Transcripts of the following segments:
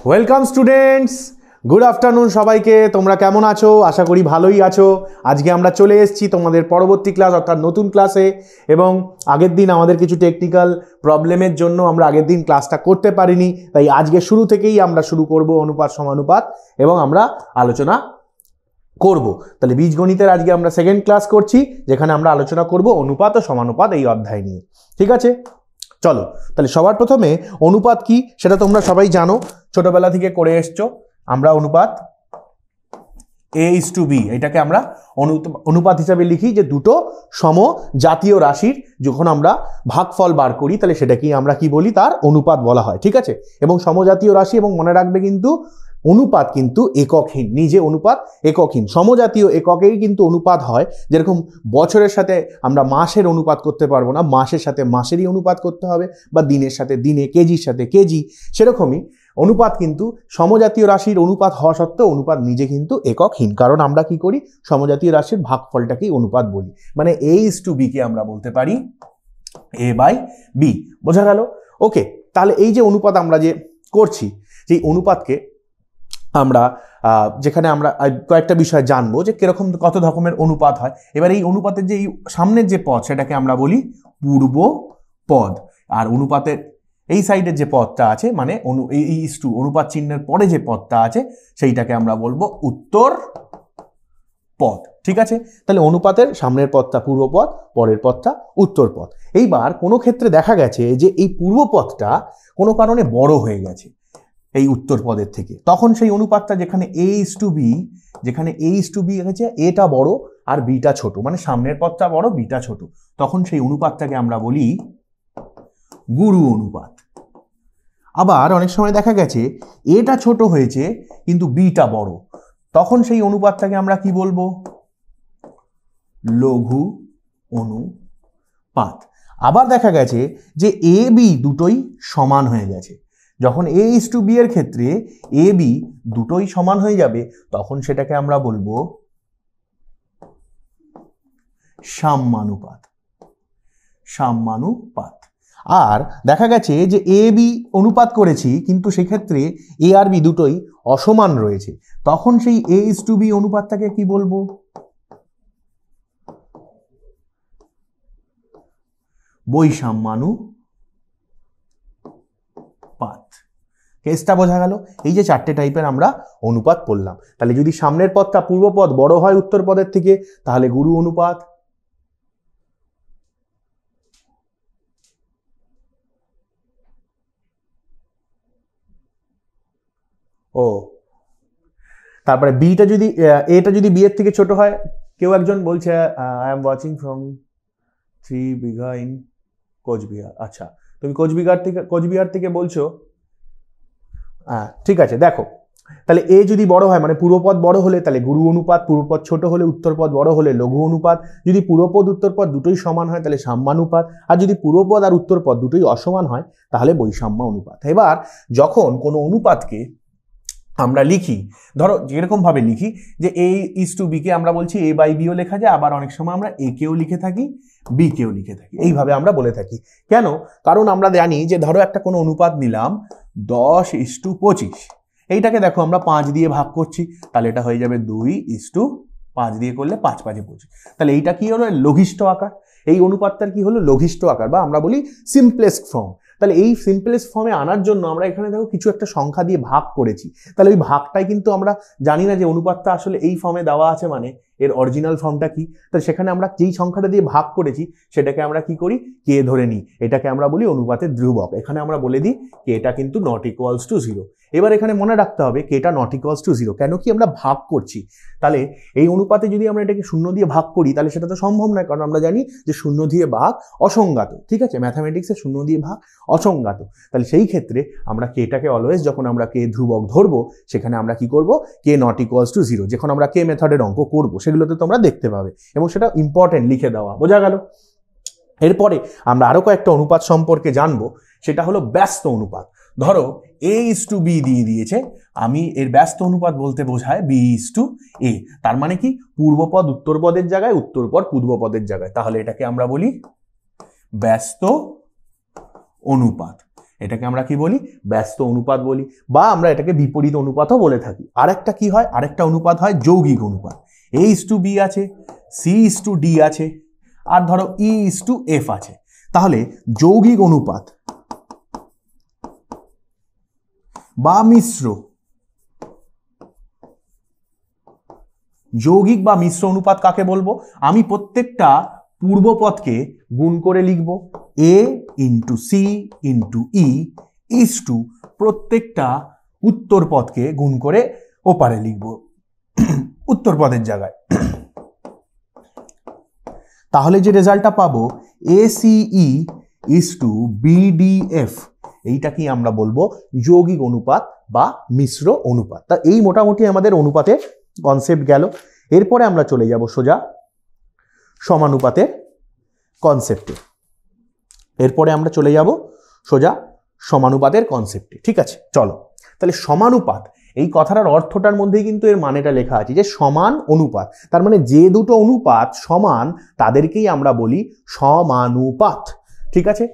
Welcome students, good afternoon সবাইকে। তোমরা কেমন আছো? আশা করি ভালোই আছো। আজকে আমরা চলে এসেছি তোমাদের পরবর্তী ক্লাস অর্থাৎ নতুন ক্লাসে, এবং আগের দিন আমাদের কিছু টেকনিক্যাল প্রবলেমের জন্য আমরা আগের দিন ক্লাসটা করতে পারিনি, তাই আজকে শুরু থেকেই আমরা শুরু করব অনুপাত সমানুপাত এবং আমরা আলোচনা করব। তাহলে বীজগণিতের আজকে আমরা সেকেন্ড ক্লাস করছি, যেখানে আমরা আলোচনা করব অনুপাত ও সমানুপাত এই অধ্যায় নিয়ে। ঠিক আছে, চলো তাহলে সবার প্রথমে অনুপাত কি সেটা তোমরা সবাই জানো, ছোটবেলা থেকে করে এসছো। আমরা অনুপাত A:B এটাকে আমরা অনুপাত হিসাবে লিখি, যে দুটো সমজাতীয় রাশির যখন আমরা ভাগফল বার করি তাহলে সেটাকেই আমরা কি বলি, তার অনুপাত বলা হয়। ঠিক আছে, এবং সমজাতীয় রাশি, এবং মনে রাখবে কিন্তু অনুপাত কিন্তু এককহীন, নিজে অনুপাত এককহীন। সমজাতীয় এককেই কিন্তু অনুপাত হয়, যেরকম বছরের সাথে আমরা মাসের অনুপাত করতে পারবো না, মাসের সাথে মাসেরই অনুপাত করতে হবে, বা দিনের সাথে দিনে, কেজির সাথে কেজি, সেরকমই অনুপাত কিন্তু সমজাতীয় রাশির অনুপাত হওয়া সত্ত্বেও অনুপাত নিজে কিন্তু এককহীন, কারণ আমরা কি করি, সমজাতীয় রাশির ভাগফলটাকেই অনুপাত বলি। মানে A:B কে আমরা বলতে পারি A/B। বোঝা গেল? ওকে, তাহলে এই যে অনুপাত আমরা যে করছি, সেই অনুপাতকে আমরা যেখানে আমরা কয়েকটা বিষয় জানবো, যে কিরকম কত রকমের অনুপাত হয়। এবার এই অনুপাতের যে এই সামনের যে পদ সেটাকে আমরা বলি পূর্ব পদ, আর অনুপাতের এই সাইডের যে পদটা আছে মানে অনুপাত চিহ্নের পরে যে পদটা আছে সেইটাকে আমরা বলবো উত্তর পদ। ঠিক আছে, তাহলে অনুপাতের সামনের পদটা পূর্ব পদ, পরের পদটা উত্তর পদ। এইবার কোনো ক্ষেত্রে দেখা গেছে যে এই পূর্ব পদটা কোনো কারণে বড় হয়ে গেছে এই উত্তর পদের থেকে, তখন সেই অনুপাতটা যেখানে A:B গেছে, এটা বড় আর বিটা ছোট, মানে সামনের পদটা বড় বিটা ছোট, তখন সেই অনুপাতটাকে আমরা বলি গুরু অনুপাত। আবার অনেক সময় দেখা গেছে এটা ছোট হয়েছে কিন্তু বিটা বড়, তখন সেই অনুপাতটাকে আমরা কি বলবো, লঘু অনুপাত। আবার দেখা গেছে যে A/B দুটোই সমান হয়ে গেছে, যখন A:B এর ক্ষেত্রে A/B দুটোই সমান হয়ে যাবে তখন সেটাকে আমরা বলবো সাম্যানুপাত। আর দেখা গেছে যে A/B অনুপাত করেছি কিন্তু সেক্ষেত্রে A আর B দুটোই অসমান রয়েছে, তখন সেই A:B অনুপাতটাকে কি বলবো, বৈষম্যানুপাত। কেসটা বোঝা গেল? এই যে চারটে টাইপের আমরা অনুপাত পড়লাম। তাহলে যদি সামনের পদটা পূর্ব পদ বড় হয় উত্তর পদের থেকে তাহলে গুরু অনুপাত, তারপরে এটা যদি বি এর থেকে ছোট হয়, কেউ একজন বলছে আই এম ওয়াচিং ফ্রম 3 বিঘা ইন কোচবিহার। আচ্ছা, তুমি কোচবিহার থেকে বলছো। ঠিক আছে, দেখো তাহলে এ যদি বড় হয় মানে পূর্বপদ বড় হলে তাহলে গুরু অনুপাত, পূর্বপদ ছোট হলে উত্তরপদ বড় হলে লঘু অনুপাত, যদি পূর্বপদ উত্তরপদ দুটোই সমান হয় তাহলে সাম্যানুপাত, আর যদি পূর্বপদ আর উত্তরপদ দুটোই অসমান হয় তাহলে বৈষম্য অনুপাত। এবার যখন কোনো অনুপাতকে আমরা লিখি, ধরো যেরকম ভাবে লিখি যে A:B কে আমরা বলছি A/Bও লেখা যায়, আবার অনেক সময় আমরা A কেও লিখে থাকি, B কেও লিখে থাকি, এইভাবে আমরা বলে থাকি। কেন? কারণ আমরা জানি যে ধরো একটা কোনো অনুপাত নিলাম 10:25, এইটাকে দেখো আমরা 5 দিয়ে ভাগ করছি, তাহলে এটা হয়ে যাবে 2:5 দিয়ে করলে 5×5=25। তাহলে এইটা কি হলো, লঘিষ্ঠ আকার। এই অনুপাতটার কি হলো, লঘিষ্ঠ আকার, বা আমরা বলি সিম্পলেস্ট ফর্ম। তাহলে এই সিম্পলেস্ট ফর্মে আনার জন্য আমরা এখানে দেখো কিছু একটা সংখ্যা দিয়ে ভাগ করেছি, তাহলে ওই ভাগটাই কিন্তু আমরা জানি না যে অনুপাতটা আসলে এই ফর্মে দেওয়া আছে, মানে এর অরিজিনাল ফর্মটা কি। তাহলে সেখানে আমরা যেই সংখ্যাটা দিয়ে ভাগ করেছি সেটাকে আমরা কি করি, কে ধরে নিই, এটাকে আমরা বলি অনুপাতের ধ্রুবক। এখানে আমরা বলে দিই কে এটা কিন্তু ≠0। এবার এখানে মনে রাখতে হবে কে এটা ≠0, কেন কি আমরা ভাগ করছি। তাহলে এই অনুপাতে যদি আমরা এটাকে 0 দিয়ে ভাগ করি তাহলে সেটা তো সম্ভব নয়, কারণ আমরা জানি যে 0 দিয়ে ভাগ অসংজ্ঞাত। ঠিক আছে, ম্যাথামেটিক্সে 0 দিয়ে ভাগ অসংজ্ঞাত। তাহলে সেই ক্ষেত্রে আমরা কেটাকে অলওয়েজ যখন আমরা কে ধ্রুবক ধরবো সেখানে আমরা কি করব, কে ≠0, যখন আমরা কে মেথডের অঙ্ক করবো সেগুলোতে তোমরা দেখতে পাবে, এবং সেটা ইম্পর্টেন্ট লিখে দেওয়া। বোঝা গেল? এরপরে আমরা আরো কয়েকটা অনুপাত সম্পর্কে জানবো, সেটা হলো ব্যস্ত অনুপাত। ধরো A:B দিয়ে দিয়েছে, আমি এর ব্যস্ত অনুপাত বলতে বোঝায় B:A। তার মানে কি, পূর্বপদ উত্তরপদের জায়গায়, উত্তরপদ পূর্বপদের জায়গায়, তাহলে এটাকে আমরা বলি ব্যস্ত অনুপাত। এটাকে আমরা কি বলি? ব্যস্ত অনুপাত বলি, বা আমরা এটাকে বিপরীত অনুপাতও বলে থাকি। আরেকটা কি হয়? আরেকটা অনুপাত হয় যৌগিক অনুপাত। A:B আছে, C:D আছে, আর ধরো E:F আছে। তাহলে যৌগিক অনুপাত বা মিশ্র, যৌগিক বা মিশ্র অনুপাত কাকে বলবো? আমি প্রত্যেকটা পূর্বপদকে গুণ করে লিখব, A × C × E প্রত্যেকটা উত্তর পদকে গুণ করে ওপারে লিখব উত্তর পদের জায়গায়। তাহলে যে রেজাল্টটা পাবো ACE BDF, এইটা কি আমরা বলবো? যৌগিক অনুপাত বা মিশ্র অনুপাত। তা এই মোটামুটি আমাদের অনুপাতের কনসেপ্ট গেল। এরপরে আমরা চলে যাব সোজা সমানুপাতের কনসেপ্টে। ঠিক আছে, চলো। তাহলে সমানুপাত, এই কথাটার অর্থটার মধ্যেই কিন্তু এর মানেটা লেখা আছে যে সমান অনুপাত। তার মানে যে দুটো অনুপাত সমান তাদেরকেই আমরা বলি সমানুপাত। ঠিক আছে,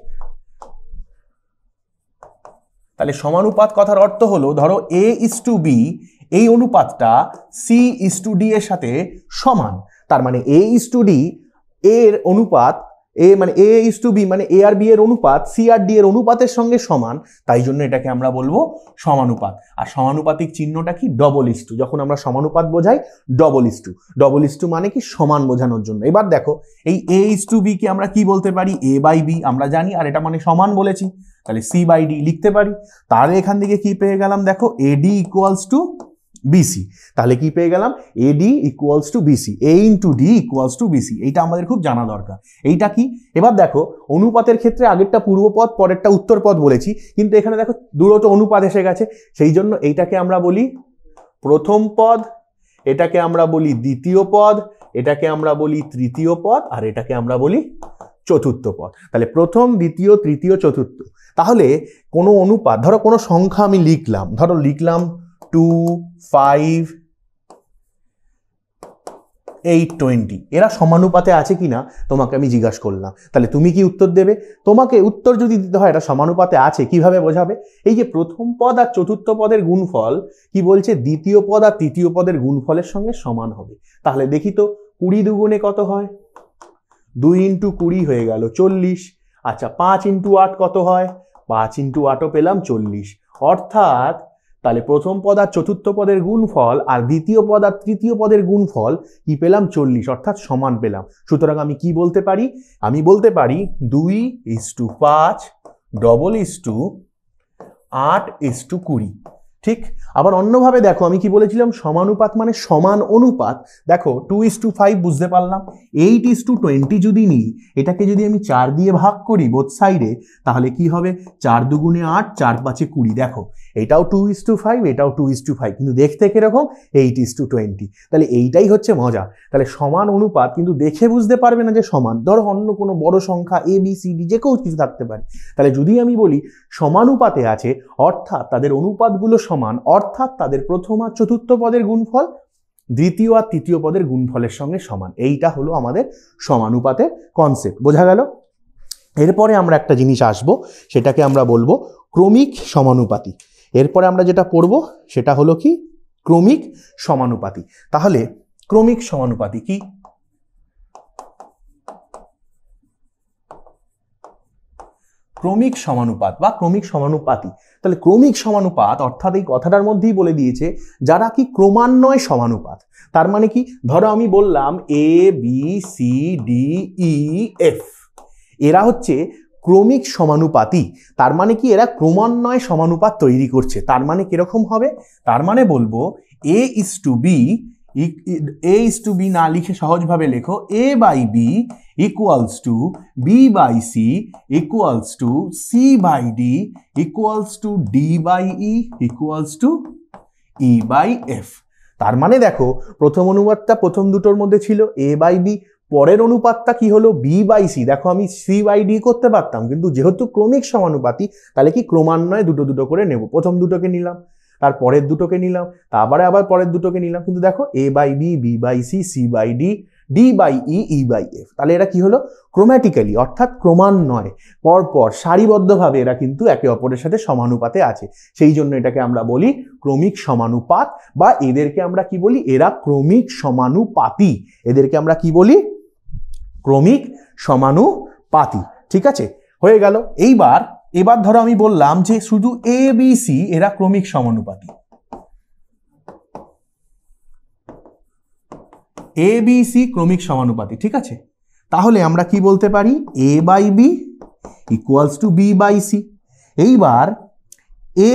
তাহলে সমানুপাত কথার অর্থ হলো, ধরো A:B, এই অনুপাতটা C:D এর সাথে সমান। তার মানে A:D এর অনুপাত, মানে A:B মানে A আর B এর অনুপাত C আর D এর অনুপাতের সঙ্গে সমান, তাই জন্য এটাকে আমরা বলবো সমানুপাত। আর সমানুপাতিক চিহ্নটা কি? $= যখন আমরা সমানুপাত বোঝাই $= মানে কি? সমান বোঝানোর জন্য। এবার দেখো এই A:B কে আমরা কি বলতে পারি? A/B আমরা জানি, আর এটা মানে সমান বলেছি, তাহলে C/D লিখতে পারি। তাহলে এখান থেকে কি পেয়ে গেলাম? দেখো AD = BC। তাহলে কি পেয়ে গেলাম? AD = BC, A × D = BC। এইটা আমাদের খুব জানা দরকার। এইটা কি? এবার দেখো অনুপাতের ক্ষেত্রে আগেরটা পূর্বপদ, পরেরটা উত্তরপদ বলেছি, কিন্তু এখানে দেখো দুটো অনুপাত এসে গেছে, সেই জন্য এইটাকে আমরা বলি প্রথম পদ, এটাকে আমরা বলি দ্বিতীয় পদ, এটাকে আমরা বলি তৃতীয় পদ, আর এটাকে আমরা বলি চতুর্থ পদ। তাহলে প্রথম, দ্বিতীয়, তৃতীয়, চতুর্থ। তাহলে কোনো অনুপাত, ধরো কোনো সংখ্যা আমি লিখলাম, ধরো লিখলাম 2, 5, 8, 20, এরা সমানুপাতে আছে কিনা তোমাকে আমি জিজ্ঞাসা করলাম। তাহলে তুমি কি উত্তর দেবে? তোমাকে উত্তর যদি দিতে হয় এটা সমানুপাতে আছে, কিভাবে বোঝাবে? এই যে প্রথম পদ আর চতুর্থ পদের গুণফল কি বলছে? দ্বিতীয় পদ আর তৃতীয় পদের গুণফলের সঙ্গে সমান হবে। তাহলে দেখি তো, 20 দুগুণে কত হয়? 2 × 20 হয়ে গেল 40। আচ্ছা, 5 × 8 কত হয়? 5 × 8ও পেলাম 40। অর্থাৎ তাহলে প্রথম পদ আর চতুর্থ পদের গুণফল আর দ্বিতীয় পদ আর তৃতীয় পদের গুণফল কি পেলাম? 40, অর্থাৎ সমান পেলাম। সুতরাং আমি কি বলতে পারি? আমি বলতে পারি 2:5 8:20। ঠিক। আবার অন্যভাবে দেখো, আমি কি বলেছিলাম? সমানুপাত মানে সমান অনুপাত। দেখো 2:5 বুঝতে পারলাম। 8:20 যদি নিই, এটাকে যদি আমি 4 দিয়ে ভাগ করি বোথ সাইডে, তাহলে কি হবে? 4 দুগুণে 8, 4 5 20। দেখো এটাও 2:5, এটাও 2:5, কিন্তু দেখতে কিরকম? 8:20। তাহলে এইটাই হচ্ছে মজা। তাহলে সমান অনুপাত কিন্তু দেখে বুঝতে পারবে না যে সমান। ধরো অন্য কোনো বড় সংখ্যা ABCD যে কেউ কিছু থাকতে পারে। তাহলে যদি আমি বলি সমানুপাতে আছে, অর্থাৎ তাদের অনুপাতগুলো সমান, অর্থাৎ তাদের প্রথম আর চতুর্থ পদের গুণফল দ্বিতীয় আর তৃতীয় পদের গুণফলের সঙ্গে সমান। এইটা হলো আমাদের সমানুপাতের কনসেপ্ট। বোঝা গেল? এরপরে আমরা একটা জিনিস আসবো, সেটাকে আমরা বলবো ক্রমিক সমানুপাতি। এরপরে আমরা যেটা পড়বো সেটা হলো কি? ক্রমিক সমানুপাতি। তাহলে ক্রমিক সমানুপাতি কি? ক্রমিক সমানুপাত বা ক্রমিক সমানুপাতি। তাহলে ক্রমিক সমানুপাত অর্থাৎ এই কথাটার মধ্যেই বলে দিয়েছে যারা কি ক্রমান্বয় সমানুপাত। তার মানে কি? ধরো আমি বললাম ABCDEF, এরা হচ্ছে ক্রমিক সমানুপাতি। তার মানে কি? এরা ক্রমান্বয় সমানুপাত তৈরি করছে। তার মানে কিরকম হবে? তার মানে বলবো A:B না লিখে সহজভাবে লেখো A/B = B/C = C/D = D/E = E/F। তার মানে দেখো প্রথম অনুপাতটা প্রথম দুটোর মধ্যে ছিল A/B, পরের অনুপাতটা কি হলো? B/C। দেখো আমি C/D করতে পারতাম, কিন্তু যেহেতু ক্রমিক সমানুপাতি তাহলে কি ক্রমান্বয়ে দুটো দুটো করে নেব। প্রথম দুটোকে নিলাম, তার পরের দুটোকে নিলাম, তারপরে আবার পরের দুটোকে নিলাম, কিন্তু দেখো A/B, B/C, C/D, D/E/F। তাহলে এরা কি হলো? ক্রোম্যাটিক্যালি অর্থাৎ ক্রমান্বয়ে পরপর সারিবদ্ধভাবে এরা কিন্তু একে অপরের সাথে সমানুপাতে আছে, সেই জন্য এটাকে আমরা বলি ক্রমিক সমানুপাত, বা এদেরকে আমরা কি বলি? এরা ক্রমিক সমানুপাতি। এদেরকে আমরা কি বলি? ক্রমিক সমানুপাতি। ঠিক আছে, হয়ে গেল। এবার ধরো আমি বললাম যে শুধু ABC এরা ক্রমিক সমানুপাতি, ABC ক্রমিক সমানুপাতি। ঠিক আছে, তাহলে আমরা কি বলতে পারি? A/B equals to B/C। এইবার এ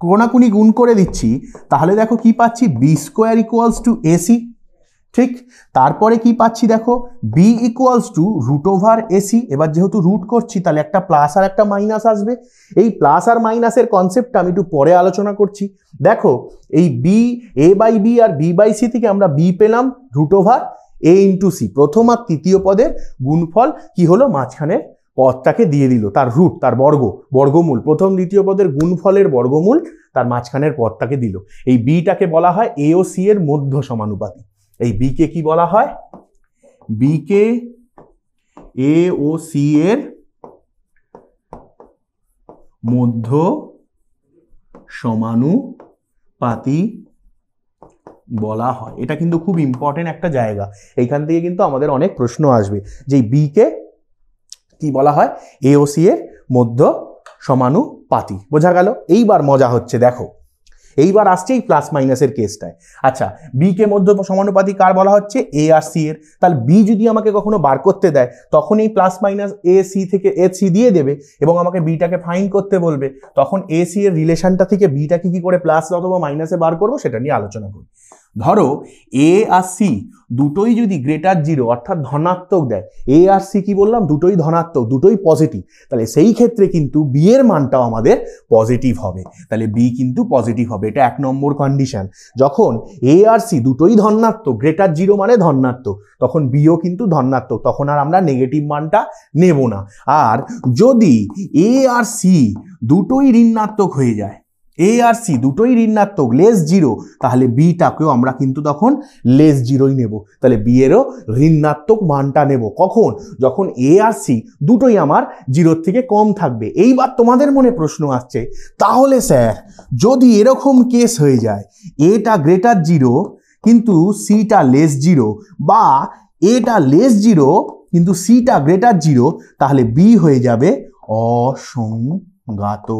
কোনাকুনি গুণ করে দিচ্ছি, তাহলে দেখো কি পাচ্ছি? B² equals to AC। ঠিক, তারপরে কি পাচ্ছি দেখো? B equals two √AC। এবার যেহেতু রুট করছি তাহলে একটা প্লাস আর একটা মাইনাস আসবে। এই প্লাস আর মাইনাসের কনসেপ্টটা আমি একটু পরে আলোচনা করছি। দেখো এই A/B আর B/C থেকে আমরা B পেলাম √A/C। প্রথম আর তৃতীয় পদের গুণফল কি হলো? মাঝখানের পদটাকে দিয়ে দিল, তার রুট, তার বর্গমূল। প্রথম দ্বিতীয় পদের গুণফলের বর্গমূল তার মাঝখানের পদটাকে দিল। এই বিটাকে বলা হয় A ও C এর মধ্য সমানুপাতি। এই বি কে কি বলা হয়? বি কে A ও C এর মধ্য সমানুপাতি বলা হয়। এটা কিন্তু খুব ইম্পর্টেন্ট একটা জায়গা, এইখান থেকে কিন্তু আমাদের অনেক প্রশ্ন আসবে যে বি কে কি বলা হয়? A ও C এর মধ্য সমানুপাতি। বোঝা গেল? এইবার মজা হচ্ছে, দেখো এইবার আসছে এই প্লাস মাইনাসের কেসটায়। আচ্ছা, বি কে মধ্য সমানুপাতি কার বলা হচ্ছে? A আর C এর। তাহলে বি যদি আমাকে কখনো বার করতে দেয় তখন এই প্লাস মাইনাস AC থেকে AC দিয়ে দেবে এবং আমাকে বিটাকে ফাইন্ড করতে বলবে, তখন AC এর রিলেশনটা থেকে বিটাকে কি করে প্লাস অথবা মাইনাসে বার করবো সেটা নিয়ে আলোচনা করি। ধরো A আর C দুটোই যদি >0 অর্থাৎ ধনাত্মক দেয়, A আর C কি বললাম? দুটোই ধনাত্মক, দুটোই পজিটিভ, তাহলে সেই ক্ষেত্রে কিন্তু বি এর মানটাও আমাদের পজিটিভ হবে। তাহলে বি কিন্তু পজিটিভ হবে, এটা 1 নম্বর কন্ডিশন। যখন A আর C দুটোই ধনাত্মক, >0 মানে ধনাত্মক, তখন বিও কিন্তু ধনাত্মক, তখন আর আমরা নেগেটিভ মানটা নেব না। আর যদি A আর C দুটোই ঋণাত্মক হয়ে যায়, A আর C দুটোই ঋণাত্মক <0, তাহলে বিটাকেও আমরা কিন্তু তখন <0ই নেব। তাহলে বি এরও ঋণাত্মক মানটা নেব কখন? যখন A আর C দুটোই আমার 0 থেকে কম থাকবে। এইবার তোমাদের মনে প্রশ্ন আসছে, তাহলে স্যার যদি এরকম কেস হয়ে যায় এটা >0 কিন্তু সিটা <0 বা এটা <0 কিন্তু সিটা >0, তাহলে বি হয়ে যাবে অসংজ্ঞাত।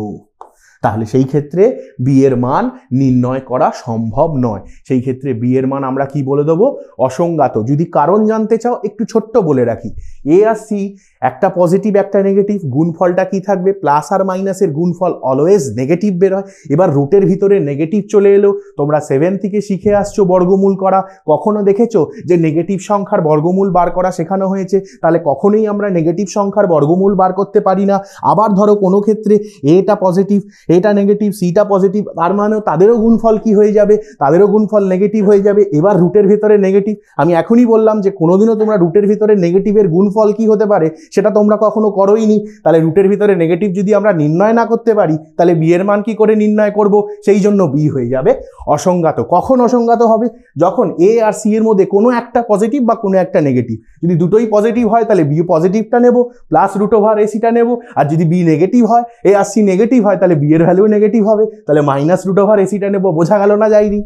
তাহলে সেই ক্ষেত্রে বি এর মান নির্ণয় করা সম্ভব নয়। সেই ক্ষেত্রে বি এর মান আমরা কি বলে দেবো? অসংজ্ঞাত। যদি কারণ জানতে চাও একটু ছোট্ট বলে রাখি, এ আর সি একটা পজিটিভ একটা নেগেটিভ, গুণফলটা কি থাকবে? প্লাস আর মাইনাসের গুণফল অলওয়েজ নেগেটিভ বের হয়। এবার রুটের ভিতরে নেগেটিভ চলে এলো। তোমরা 7 থেকে শিখে আসছো বর্গমূল করা, কখনো দেখেছো যে নেগেটিভ সংখ্যার বর্গমূল বার করা শেখানো হয়েছে? তাহলে কখনোই আমরা নেগেটিভ সংখ্যার বর্গমূল বার করতে পারি না। আবার ধরো কোনো ক্ষেত্রে এটা পজিটিভ, এটা নেগেটিভ, সিটা পজিটিভ, তার মানে তাদেরও গুণফল কি হয়ে যাবে? তাদেরও গুণফল নেগেটিভ হয়ে যাবে। এবার রুটের ভিতরে নেগেটিভ, আমি এখনই বললাম যে কোনোদিনও তোমরা রুটের ভিতরে নেগেটিভের গুণফল কি হতে পারে সেটা তোমরা কখনো করোইনি। তাহলে রুটের ভিতরে নেগেটিভ যদি আমরা নির্ণয় না করতে পারি তাহলে বি এর মান কি করে নির্ণয় করব? সেই জন্য বি হয়ে যাবে অসংজ্ঞাত। কখন অসংজ্ঞাত হবে? যখন এ আর সি এর মধ্যে কোনো একটা পজিটিভ বা কোনো একটা নেগেটিভ। যদি দুটোই পজিটিভ হয় তাহলে বি পজিটিভটা নেব, প্লাস √AC-টা নেব। আর যদি বি নেগেটিভ হয়, এ আর সি নেগেটিভ হয়, তাহলে বি এর ভ্যালু নেগেটিভ হবে, তাহলে -√AC-টা নেব। বোঝা গেল না যায়নি?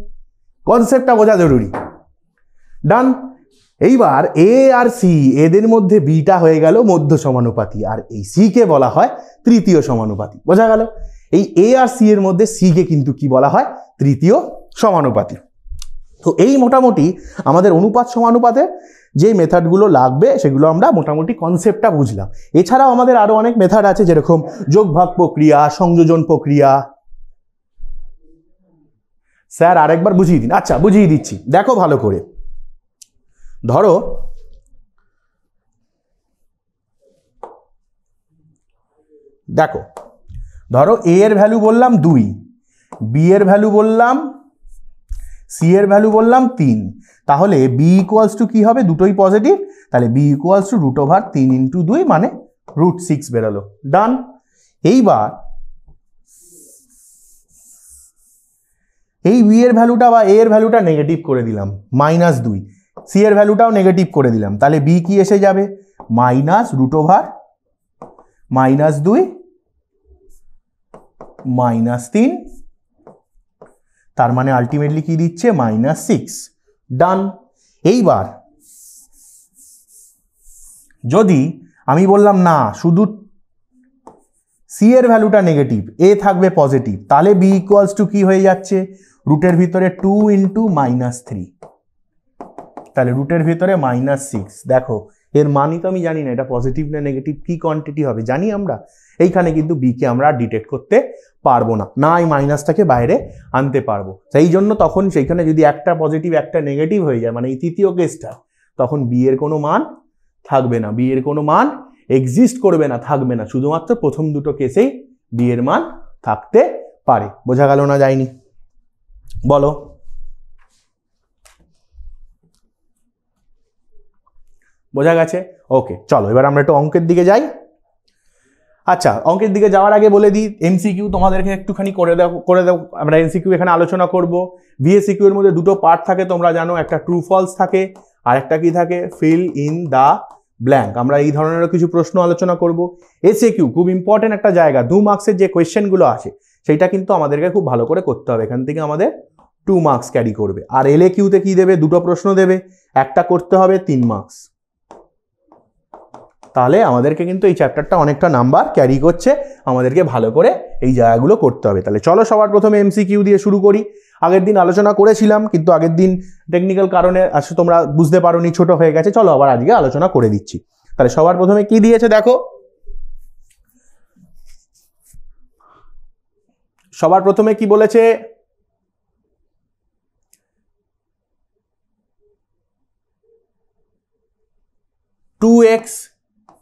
কনসেপ্টটা বোঝা জরুরি। ডান। এইবার এ আর সি এদের মধ্যে বিটা হয়ে গেল মধ্য সমানুপাতি, আর এই সি কে বলা হয় তৃতীয় সমানুপাতি। বোঝা গেল? এই এ আর সি এর মধ্যে সি কে কিন্তু কি বলা হয়? তৃতীয় সমানুপাতি। তো এই মোটামুটি আমাদের অনুপাত সমানুপাতে যে মেথডগুলো লাগবে সেগুলো আমরা মোটামুটি কনসেপ্টটা বুঝলাম। এছাড়াও আমাদের আরো অনেক মেথড আছে, যেরকম যোগ ভাগ প্রক্রিয়া, সংযোজন প্রক্রিয়া। স্যার আরেকবার বুঝিয়ে দিন। আচ্ছা বুঝিয়ে দিচ্ছি, দেখো ভালো করে। ধরো এ এর ভ্যালু বললাম 2, বি এর ভ্যালু বললাম, সি এর ভ্যালু বললাম 3, তাহলে বি ইকুয়ালস টু কি হবে? দুটোই পজিটিভ, তাহলে বি ইকুয়ালস টু √3 × 2 মানে √6 বেরোলো। ডান। এইবার এই বি এর ভ্যালুটা বা এ এর ভ্যালুটা নেগেটিভ করে দিলাম, -2। সি এর ভ্যালুটাও নেগেটিভ করে দিলাম, তাহলে বি কি এসে যাবে মাইনাস রুট ওভার -2 -3, তার মানে আলটিমেটলি কি দিচ্ছে -6। ডান। এইবার যদি আমি বললাম না শুধু সি এর ভ্যালুটা নেগেটিভ, এ থাকবে পজিটিভ, তাহলে বি ইকুয়ালস টু কি হয়ে যাচ্ছে রুটের ভিতরে 2 × -3, তাহলে রুটের ভিতরে -6। দেখো এর মানই তো আমি জানি না এটা পজিটিভ না নেগেটিভ, কি কোয়ান্টিটি হবে জানি আমরা, এইখানে কিন্তু বি কে আমরা ডিটেক্ট করতে পারবো না, না এই মাইনাসটাকে বাইরে আনতে পারবো। সেই জন্য তখন সেইখানে যদি একটা পজিটিভ একটা নেগেটিভ হয়ে যায়, মানে এই তৃতীয় কেসটা, তখন বি এর কোনো মান থাকবে না, বি এর কোনো মান এক্সিস্ট করবে না, থাকবে না, শুধুমাত্র প্রথম দুটো কেসেই বি এর মান থাকতে পারে। বোঝা গেল না যায়নি? বলো। বোঝা গেছে? ওকে, চলো এবার আমরা একটু অঙ্কের দিকে যাই। আচ্ছা, অঙ্কের দিকে যাওয়ার আগে বলে দিই এমসিকিউ তোমাদেরকে একটুখানি করে দাও। আমরা এমসিকিউ এখানে আলোচনা করব। ভিএসিকিউ এর মধ্যে দুটো পার্ট থাকে তোমরা জানো, একটা ট্রু ফলস থাকে আর একটা কি থাকে ফিল ইন দা ব্ল্যাঙ্ক। আমরা এই ধরনের কিছু প্রশ্ন আলোচনা করব। এসএকিউ খুব ইম্পর্টেন্ট একটা জায়গা, 2 মার্কসের যে কোয়েশ্চেনগুলো আছে সেইটা কিন্তু আমাদেরকে খুব ভালো করে করতে হবে, এখান থেকে আমাদের 2 মার্কস ক্যারি করবে। আর এলএকিউতে কি দেবে, দুটো প্রশ্ন দেবে, একটা করতে হবে 3 মার্কস। তাহলে আমাদেরকে কিন্তু এই চ্যাপ্টারটা অনেকটা নাম্বার ক্যারি করছে, আমাদেরকে ভালো করে এই জায়গাগুলো করতে হবে। তাহলে চলো সবার প্রথমে এমসিকিউ দিয়ে শুরু করি। আগের দিন আলোচনা করেছিলাম কিন্তু আগের দিন টেকনিক্যাল কারণে আসলে তোমরা বুঝতে পারোনি, ছোট হয়ে গেছে, চলো আবার আজকে আলোচনা করে দিচ্ছি। তাহলে সবার প্রথমে কি দিয়েছে দেখো, সবার প্রথমে কি বলেছে, two x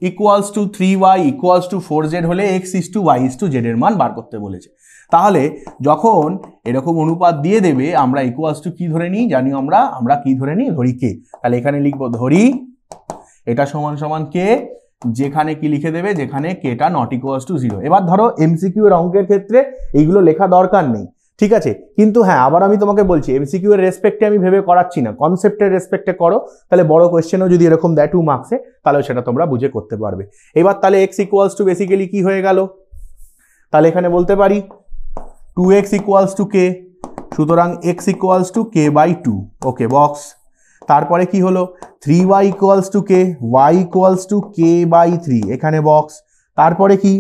equals to 3y equals to 4z হলে x is to y is to z এর মান বার করতে বলেছে। তাহলে যখন এরকম অনুপাত দিয়ে দেবে আমরা ইকুয়ালস টু কি ধরে নিই জানি, আমরা কি ধরে নিই, ধরি কে। তাহলে এখানে লিখবো ধরি এটা সমান সমান কে, যেখানে কি লিখে দেবে, যেখানে কেটা নট ইকুয়ালস টু 0। এবার ধরো এমসিকিউ এর অঙ্কের ক্ষেত্রে এইগুলো লেখা দরকার নেই, ঠিক আছে, কিন্তু হ্যাঁ আবার আমি তোমাকে বলছি এমসিকিউ এর রেসপেক্টে আমি ভেবে করাচ্ছি না, কনসেপ্টের রেসপেক্টে করো, তাহলে বড় কোয়েশ্চেনও যদি এরকম দেয় 2 মার্কসে তাহলে সেটা তোমরা বুঝে করতে পারবে। এবার তাহলে এক্স ইকুয়ালস টু বেসিক্যালি কি হয়ে গেল, তাহলে এখানে বলতে পারি 2x ইকুয়ালস টু কে, সুতরাং x ইকুয়ালস টু k/2, ওকে বক্স। তারপরে কি হলো 3y equals to K, y equals two k/3, এখানে বক্স। তারপরে কি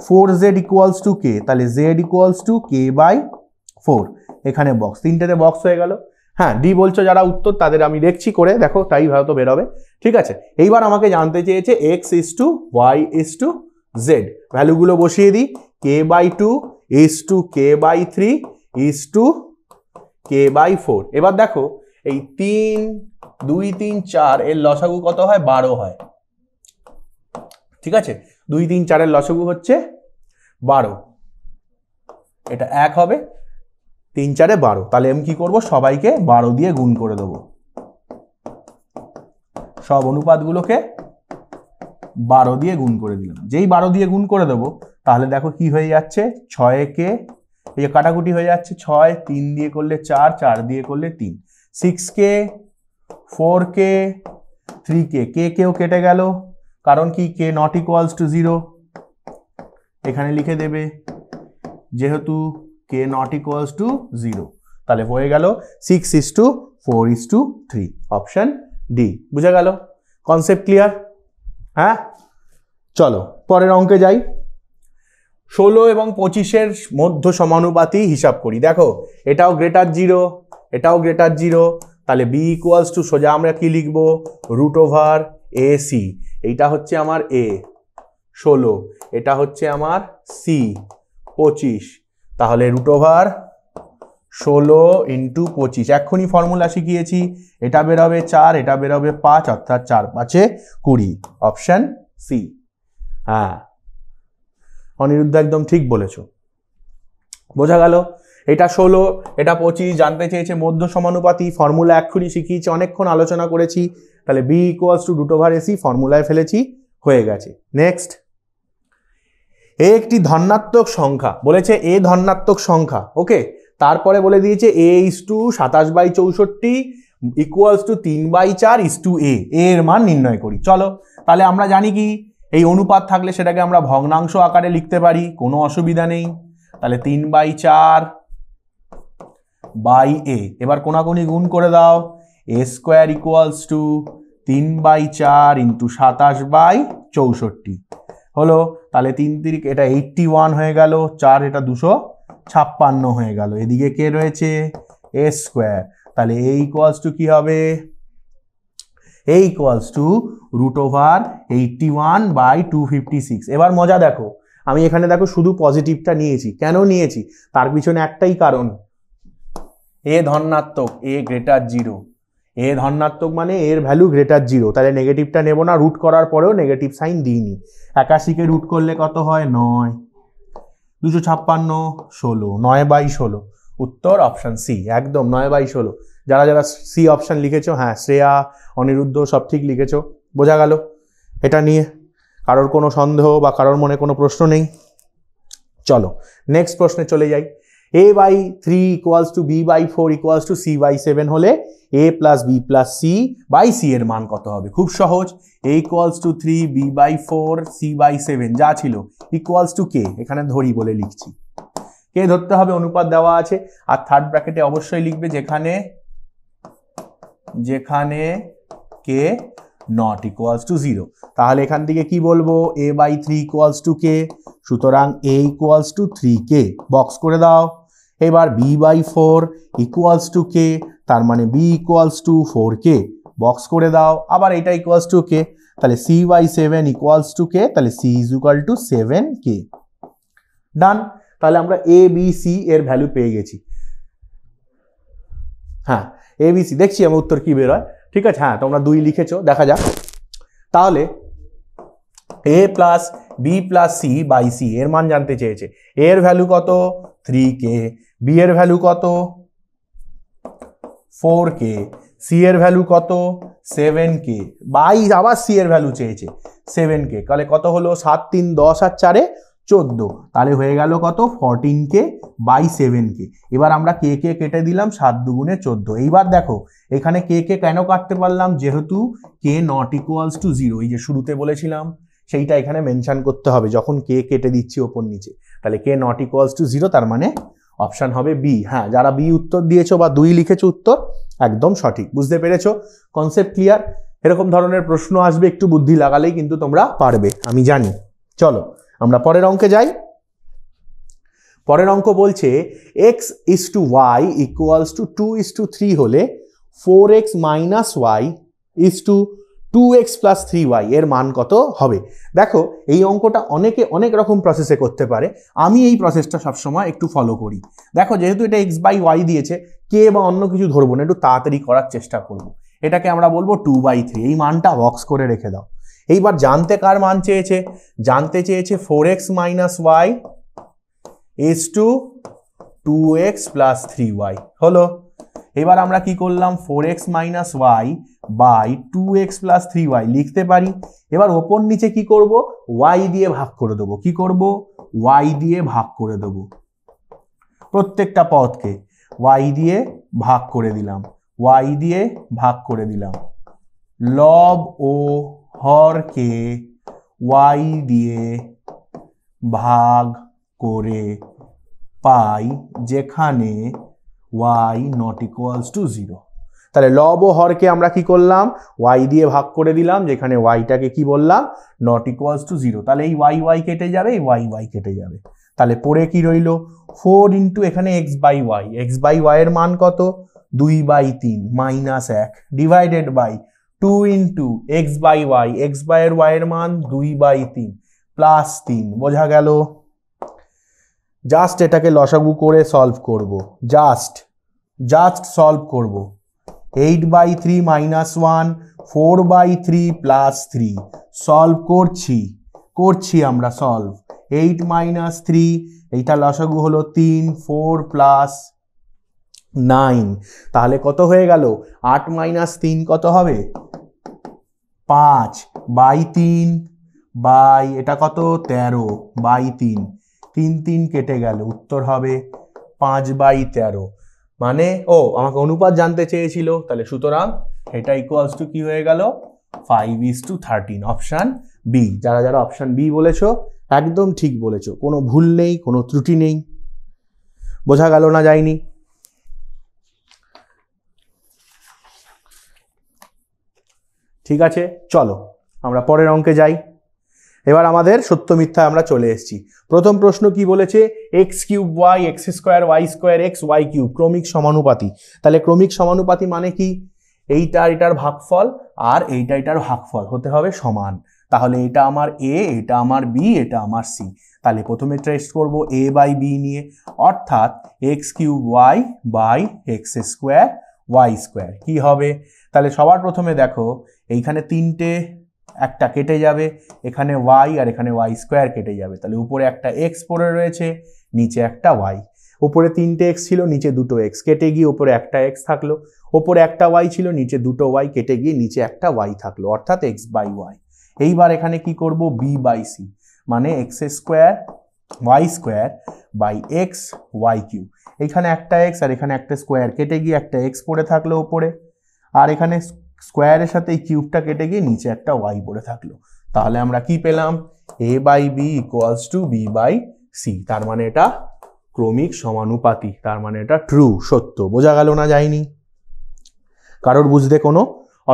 4z ইকুয়ালস টু কে, তাহলে z ইকুয়ালস টু k/4, এখানে বক্স। তিনটেতে বক্স হয়ে গেল। হ্যাঁ ডি বলছো যারা উত্তর তাদের আমি দেখছি করে দেখো, তাই হয়তো বেরোবে, ঠিক আছে। এইবার আমাকে জানতে চেয়েছে x is to y is to z, ভ্যালুগুলো বসিয়ে দিই, k/2 is to k/3 is to k/4। এবার দেখো এই 3 2 3 4 এর লসাগু কত হয়, 12 হয়, ঠিক আছে। 2 3 4 এর লসাগু হচ্ছে 12, এটা 1 হবে, 3 4 12, তাহলে আমি কি করব, সবাইকে 12 দিয়ে গুণ করে দেবো, সব অনুপাতগুলোকে 12 দিয়ে গুণ করে দিলাম। যেই 12 দিয়ে গুণ করে দেবো তাহলে দেখো কি হয়ে যাচ্ছে, 6 কে এই যে কাটাকুটি হয়ে যাচ্ছে, 6 3 দিয়ে করলে 4, 4 দিয়ে করলে 3, 6k 4k 3k, কে কেও কেটে গেল, কারণ কি কে নট ইকুয়ালস টু 0, এখানে লিখে দেবে যেহেতু কে নট ইকুয়ালস টু 0, তাহলে হয়ে গেল 6 is to 4 is to 3, option D. বুঝা গেল? Concept clear? হ্যাঁ, চলো পরের অঙ্কে যাই। 16 এবং 25-এর মধ্য সমানুপাতি হিসাব করি। দেখো এটাও গ্রেটার 0, এটাও গ্রেটার 0, তাহলে বি ইকুয়ালস টু সোজা আমরা কি লিখবো, রুট ওভার এ সি। এইটা হচ্ছে আমার এ 16, এটা হচ্ছে আমার সি 25, তাহলে রুট ওভার 16 ইন্টু 25। এক্ষুনি ফর্মুলা শিখিয়েছি, এটা বেরোবে 4, এটা বেরোবে 5, অর্থাৎ 4 5 20, অপশন সি। হ্যাঁ অনিরুদ্ধ একদম ঠিক বলেছো, বোঝা গেল। এটা 16, এটা 25, জানতে চেয়েছে মধ্য সমানুপাতি, ফর্মুলা এক্ষুনি শিখিয়েছি, অনেকক্ষণ আলোচনা করেছি, তাহলে b equals to root over a c, ফর্মুলায় ফেলেছি, হয়ে গেছে। নেক্সট, এ একটি ধনাত্মক সংখ্যা, বলেছে এ ধনাত্মক সংখ্যা, ওকে। তারপরে বলে দিয়েছে a is to 27/64 equals to 3/4 is to a এর মান নির্ণয় করি। চলো তাহলে আমরা জানি কি এই অনুপাত থাকলে সেটাকে আমরা ভগ্নাংশ আকারে লিখতে পারি, কোনো অসুবিধা নেই। তাহলে 3/4 বাই এ, এবার কোনাকুনি গুণ করে দাও, এ স্কোয়ার ইকুয়ালস টু 3/4 ইন্টু 27/64 হলো। তাহলে 3 3 এটা 81 হয়ে গেল, 4 এটা 256 হয়ে গেল। এদিকে কে রয়েছে? এ স্কোয়ার। তাহলে এ ইকুয়ালস টু কি হবে? এ ইকুয়ালস টু √81/256। এবার মজা দেখো, আমি এখানে দেখো শুধু পজিটিভটা নিয়েছি। কেন নিয়েছি? তার পিছনে একটাই কারণ, এ ধনাত্মক, এ গ্রেটার 0। এ ধনাত্মক মানে এর ভ্যালু গ্রেটার 0, তাহলে নেগেটিভটা নেব না। রুট করার পরেও নেগেটিভ সাইন দিইনি। 81কে রুট করলে কত হয়? 9, 256 16, 9/16। উত্তর অপশন সি, একদম 9/16। যারা যারা সি অপশন লিখেছো, হ্যাঁ শ্রেয়া, অনিরুদ্ধ সব ঠিক লিখেছো, বোঝা গেল। এটা নিয়ে কারোর কোনো সন্দেহ বা কারোর মনে কোনো প্রশ্ন নেই? চলো নেক্সট প্রশ্নে চলে যাই। a/3 equals to b/4 equals to c/7 হলে a plus b plus c/c এর মান কত হবে? খুব সহজ, a equals to 3, b/4, c/7 যা ছিল ইকুয়ালস টু কে, এখানে ধরি বলে লিখছি, কে ধরতে হবে, অনুপাত দেওয়া আছে। আর থার্ড ব্র্যাকেটে অবশ্যই লিখবে যেখানে কে নট ইকুয়ালস টু 0। তাহলে এখান থেকে কি বলবো? a/3 ইকুয়ালস টু কে, সুতরাং a equals to 3k, box করে দাও। এবার b/4 ইকুয়ালস টু কে, তার মানে b equals two 4k, box করে দাও। আবার এটা ইকুয়ালস টু কে, তাহলে c/7 ইকুয়ালস টু কে, তাহলে c is equal to 7k। ডান। তাহলে আমরা a b c এর ভ্যালু পেয়ে গেছি। হ্যাঁ a b c, দেখছি আমার উত্তর কি বের হয়। ঠিক আছে, হ্যাঁ তোমরা 2 লিখেছো, দেখা যাক। তাহলে a plus b plus c/c এর মান জানতে চেয়েছে। a এর ভ্যালু কত? 3k, b এর ভ্যালু কত? 4k, c এর ভ্যালু কত? 7k, বাই আবার c এর ভ্যালু চেয়েছে 7k। তাহলে কত হলো? 7 3 10 আর 4 14, তাহলে হয়ে গেল কত? 14k by 7k। এবার আমরা কে কে কেটে দিলাম, 7 2 14। এইবার দেখো এখানে কে কে কেন কাটতে পারলাম? যেহেতু কে নট ইকুয়ালস টু 0, এই যে শুরুতে বলেছিলাম সেইটা এখানে মেনশন করতে হবে যখন কে কেটে দিচ্ছি ওপর নিচে। তাহলে কে নট ইকুয়ালস টু 0, তার মানে অপশন হবে বি। হ্যাঁ যারা বি উত্তর দিয়েছো বা 2 লিখেছো উত্তর একদম সঠিক। বুঝতে পেরেছো? Concept clear? এরকম ধরনের প্রশ্ন আসবে, একটু বুদ্ধি লাগালেই কিন্তু তোমরা পারবে, আমি জানি। চলো আমরা পরের অঙ্কে যাই। পরের অঙ্ক বলছে x is to y equals to 2:3 হলে 4x minus y is to 2x plus 3y এর মান কত হবে? দেখো এই অঙ্কটা অনেকে অনেক রকম প্রসেসে করতে পারে, আমি এই প্রসেসটা সবসময় একটু ফলো করি। দেখো যেহেতু এটা x/y দিয়েছে, কে বা অন্য কিছু ধরবো না, একটু তাড়াতাড়ি করার চেষ্টা করব। এটাকে আমরা বলবো 2/3, এই মানটা বক্স করে রেখে দাও। এইবার জানতে কার মান চেয়েছে? জানতে চেয়েছে 4x minus y is to 2x plus 3y হলো। এবার আমরা কি করলাম? 4x minus y by 2x plus 3y লিখতে পারি। এবার ওপর নিচে কি করব? y দিয়ে ভাগ করে দেবো। কি করব? y দিয়ে ভাগ করে দেবো। প্রত্যেকটা পদকে y দিয়ে ভাগ করে দিলাম, y দিয়ে ভাগ করে দিলাম। লব ও হরকে y দিয়ে ভাগ করে পাই যেখানে y নট ইকুয়ালস টু 0। তাহলে লব ও হরকে আমরা কি করলাম? y দিয়ে ভাগ করে দিলাম, যেখানে yটাকে কি বললাম? Not equals to 0। তাহলে এই y কেটে যাবে, এই y কেটে যাবে। তাহলে পরে কি রইল? 4 ইন্টু এখানে x/y, x/y এর মান কত? 2/3 minus 1 divided by 2 into x/y, x/y এর মান 2/3 প্লাস 3। বোঝা গেল? জাস্ট এটাকে লসাগু করে সলভ করব, জাস্ট সলভ করব। 8/3 মাইনাস 1, 4/3 প্লাস 3 সলভ করছি আমরা সলভ। 8 মাইনাস 3, এইটা লসাগু হলো 3, 4 প্লাস 9, তাহলে কত হয়ে গেল? 8 মাইনাস 3 কত হবে? 5/3 বাই এটা কত? 13/3, 3 3 কেটে গেল, উত্তর হবে 5/13। মানে আমাকে অনুপাত জানতে চেয়েছিল, তাহলে সুতরাং এটা ইকুয়ালস টু কি হয়ে গেল 5:13, অপশান বি। যারা যারা অপশান বি বলেছো একদম ঠিক বলেছো, কোনো ভুল নেই, কোনো ত্রুটি নেই। বোঝা গেল না যায়নি? ঠিক আছে, চলো আমরা পরের অঙ্কে যাই। এবার আমাদের সত্য মিথ্যা আমরা চলে এসেছি। প্রথম প্রশ্ন কি বলেছে, x cube y x square Y square x y cube ক্রমিক সমানুপাতি। তাহলে ক্রমিক সমানুপাতি মানে কি, এইটার এটার ভাগফল আর এইটা এটার ভাগফল হতে হবে সমান। তাহলে এটা আমার এ, এটা আমার বি, এটা আমার সি। তাহলে প্রথমে টেস্ট করব এ বাই বি নিয়ে, অর্থাৎ x cube y by x square Y square কি হবে। তাহলে সবার প্রথমে দেখো এইখানে তিনটে, একটা কেটে যাবে, এখানে ওয়াই আর এখানে ওয়াই স্কোয়ার কেটে যাবে। তাহলে উপরে একটা এক্স পড়ে রয়েছে, নিচে একটা ওয়াই। উপরে তিনটে এক্স ছিল, নিচে দুটো এক্স কেটে গিয়ে উপরে একটা এক্স থাকলো। উপরে একটা ওয়াই ছিল, নিচে দুটো ওয়াই কেটে গিয়ে নিচে একটা ওয়াই থাকলো, অর্থাৎ এক্স বাই ওয়াই। এইবার এখানে কি করব, বি বাই সি, মানে x square Y square by x y cube. এখানে একটা এক্স আর এখানে একটা স্কোয়ার কেটে গিয়ে একটা এক্স পড়ে থাকলো উপরে, আর এখানে স্কোয়ারের সাথে এই কিউবটা কেটে গিয়ে নিচে একটা ওয়াই পড়ে থাকলো। তাহলে আমরা কি পেলাম, a by b equals to b by c. তার মানে এটা ক্রমিক সমানুপাতি, তার মানে এটা ট্রু, সত্য। বোঝা গেল না যায়নি? কারোর বুঝতে কোনো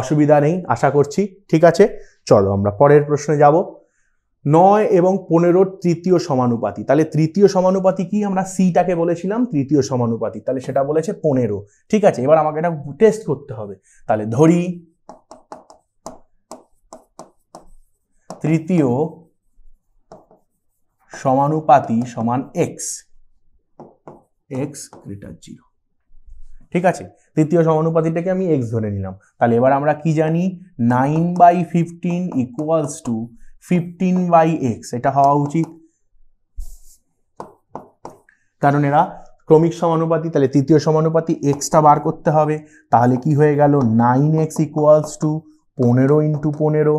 অসুবিধা নেই আশা করছি। ঠিক আছে, চলো আমরা পরের প্রশ্নে যাব। 9 এবং 15 তৃতীয় সমানুপাতি। তাহলে তৃতীয় সমানুপাতি কি, আমরা সিটাকে বলেছিলাম তৃতীয় সমানুপাতি, তাহলে সেটা বলেছে 15। ঠিক আছে, এবার আমাকে এটা টেস্ট করতে হবে। তাহলে ধরি তৃতীয় সমানুপাতি সমান এক্স, এক্স গ্রেটার 0। ঠিক আছে, তৃতীয় সমানুপাতিটাকে আমি এক্স ধরে নিলাম। তাহলে এবার আমরা কি জানি, 9/15 ইকুয়ালস টু 15/x, এটা হওয়া উচিত, কারণ এরা ক্রমিক সমানুপাতি। তাহলে তৃতীয় সমানুপাতি এক্সটা বার করতে হবে। তাহলে কি হয়ে গেল, 9x ইকুয়ালস টু 15 ইন্টু 15।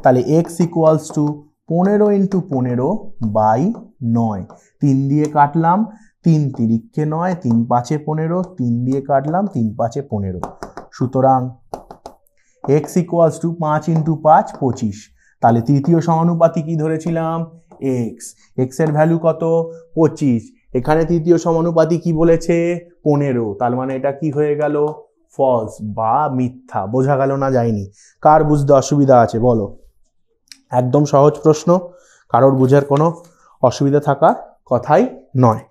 তাহলে x equals to 15 into 15 by 9। 3 দিয়ে কাটলাম, 3 তিরিক্ষে 9, 3 5 15, 3 দিয়ে কাটলাম, 3 5 15। সুতরাং এক্স ইকুয়ালস টু 5 ইন্টু 5 25। তাহলে তৃতীয় সমানুপাতি কি ধরেছিলাম, এক্স, এক্স এর ভ্যালু কত 25। এখানে তৃতীয় সমানুপাতি কি বলেছে 15, তার মানে এটা কি হয়ে গেল, ফলস বা মিথ্যা। বোঝা গেল না যায়নি? কার বুঝতে অসুবিধা আছে বলো? একদম সহজ প্রশ্ন, কারোর বুঝার কোনো অসুবিধা থাকার কথাই নয়।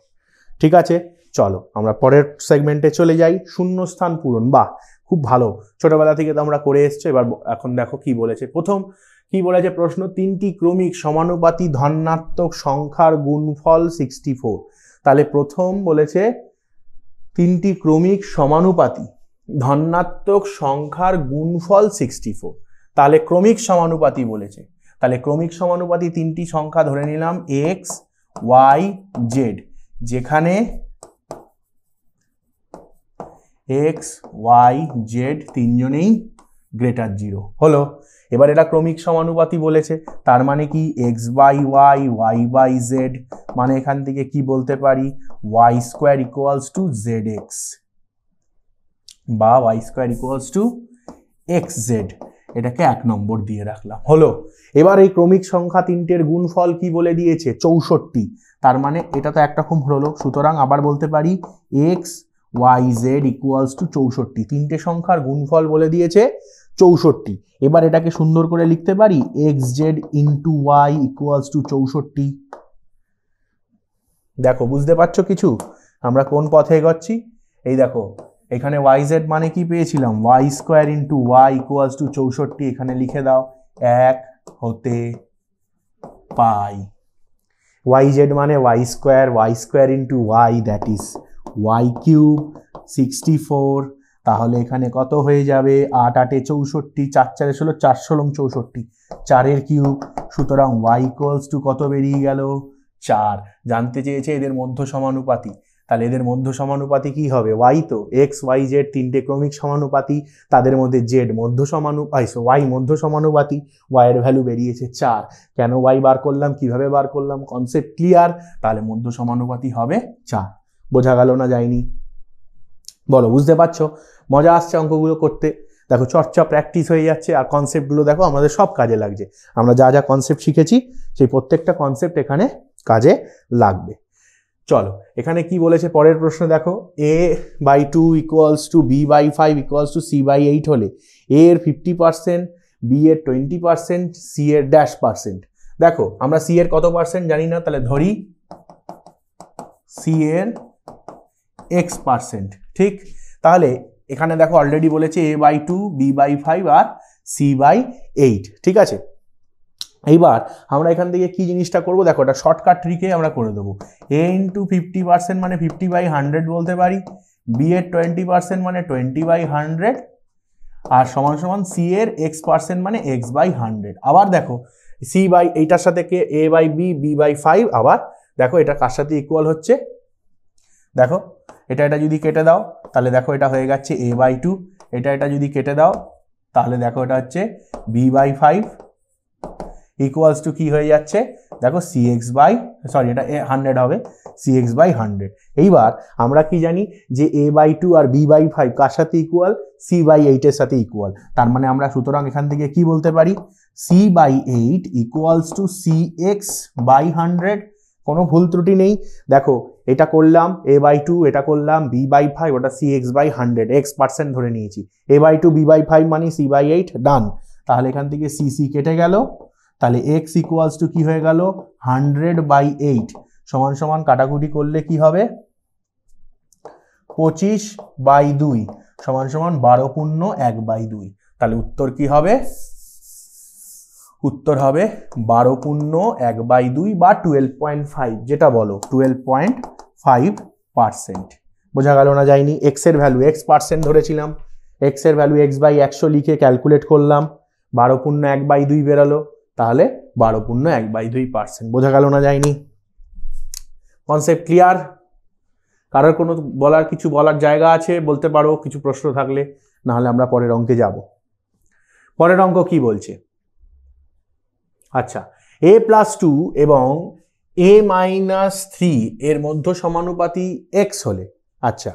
ঠিক আছে, চলো আমরা পরের সেগমেন্টে চলে যাই। শূন্যস্থান পূরণ, বাহ খুব ভালো, ছোটবেলা থেকে তো আমরা করে এসছি। এবার এখন দেখো কি বলেছে। প্রথম কি বলেছে প্রশ্ন, 3টি ক্রমিক সমানুপাতি ধনাত্মক সংখ্যার গুণফল 64। তাহলে প্রথম বলেছে 3টি ক্রমিক সমানুপাতি ধনাত্মক সংখ্যার গুণফল 64। তাহলে ক্রমিক সমানুপাতি বলেছে, তাহলে ক্রমিক সমানুপাতি 3টি সংখ্যা ধরে নিলাম এক্স ওয়াই জেড, যেখানে এক্স ওয়াই জেড তিনজনেই গ্রেটার 0 হলো। এবার এটা ক্রমিক সমানুপাতি বলেছে, তার মানে কি x by y, y by z, মানে এখান থেকে কি বলতে পারি, y square equals to z x বা y square equals to x z. এটাকে 1 নম্বর দিয়ে রাখলাম, হলো। এবার এই ক্রমিক সংখ্যা তিনটের গুণফল কি বলে দিয়েছে 64। তার মানে এটা তো একরকম হলো, সুতরাং আবার বলতে পারি x y z equals to 64। তিনটে সংখ্যার গুণফল বলে দিয়েছে 64। এবার এটাকে সুন্দর করে লিখতে পারি x z into y equals to 64। দেখো বুঝতে পারছো কিছু আমরা কোন পথে এগোচ্ছি? এই দেখো এখানে ওয়াই জেড মানে কি পেয়েছিলাম, y square into y equals to 64। এখানে লিখে দাও 1 হতে পাই। ওয়াই জেড মানে y square into y, that is y cube 64। তাহলে এখানে কত হয়ে যাবে, 8 8 64, 4 4 16, 4 16 64, 4 কিউব। সুতরাং ওয়াই ইকুয়ালস টু কত বেরিয়ে গেল 4। জানতে চেয়েছে এদের মধ্য সমানুপাতি, তাহলে এদের মধ্য সমানুপাতি কি হবে, ওয়াই। তো এক্স ওয়াই জেড তিনটে ক্রমিক সমানুপাতি, তাদের মধ্যে জেড মধ্য ওয়াই মধ্য সমানুপাতি, ওয়াই এর ভ্যালু বেরিয়েছে 4। কেন ওয়াই বার করলাম, কিভাবে বার করলাম, কনসেপ্ট ক্লিয়ার। তাহলে মধ্য সমানুপাতি হবে 4। বোঝা গেল না যায়নি? বলো বুঝতে পারছো? মজা আসছে অঙ্কগুলো করতে। দেখো চর্চা প্র্যাকটিস হয়ে যাচ্ছে, আর কনসেপ্টগুলো দেখো আমাদের সব কাজে লাগছে। আমরা যা যা কনসেপ্ট শিখেছি সেই প্রত্যেকটা কনসেপ্ট এখানে কাজে লাগবে। চলো এখানে কি বলেছে পরের প্রশ্ন দেখো, a/2 = b/5 = c/8 হলে a এর 50%, b এর 20%, c এর %। দেখো আমরা c এর কত পার্সেন্ট জানি না, তাহলে ধরি c এর x%, ঠিক? তাহলে এখানে দেখো অলরেডি বলেছে a/2, b/5 আর c/8, ঠিক আছে? এইবার আমরা এখান থেকে কি জিনিসটা করব, দেখো এটা শর্টকাট ট্রিকে আমরা করে দেবো। a × 50% মানে 50/100 বলতে পারি, b এর 20% মানে 20/100, আর সমান সমান c এর x% মানে x/100। আবার দেখো এইটার সাথে কে a/b, b/5, আবার দেখো এটা কার সাথে ইকুয়াল হচ্ছে, দেখো এটা যদি কেটে দাও তাহলে দেখো এটা হয়ে যাচ্ছে a/2, এটা যদি কেটে দাও তাহলে দেখো এটা হচ্ছে b/5 ইকুয়ালস টু কি হয়ে যাচ্ছে, দেখো এটা 100 হবে, cx/100। এইবার আমরা কি জানি যে a/2 আর b/5 কার সাথে ইকুয়াল, c/8 এর সাথে ইকুয়াল। তার মানে আমরা সুতরাং এখান থেকে কি বলতে পারি, c/8 ইকুয়ালস টু cx/100। কোনো ভুল ত্রুটি নেই। দেখো এটা করলাম a/2, এটা করলাম b/5, ওটা cx/100, x% ধরে নিয়েছি। a/2 b/5 মানে c/8, ডান। তাহলে এখান থেকে c কেটে গেল, তাহলে x ইকুয়ালস টু কি হয়ে গেল 100/8 সমান সমান কাটাকুটি করলে কি হবে 25/2 সমান সমান 12 পূর্ণ 1/2। তাহলে উত্তর কি হবে, উত্তর হবে 12 পূর্ণ 1/2 বা 12.5, যেটা বলো 12.5%। বোঝা গেল না যায়নি? x এর ভ্যালু x% ধরেছিলাম, x এর ভ্যালু x/100 লিখে ক্যালকুলেট করলাম, 12 পূর্ণ 1/2 বেরালো, তাহলে 12 পূর্ণ 1/2%। বোঝা গেল না যায়নি? Concept clear? কারোর কোনো কিছু বলার জায়গা আছে বলতে পারো, কিছু প্রশ্ন থাকলে, না হলে আমরা পরের অঙ্কে যাব। পরের অঙ্ক কি বলছে, আচ্ছা a+2 এবং a-3 এর মধ্য সমানুপাতি x হলে, আচ্ছা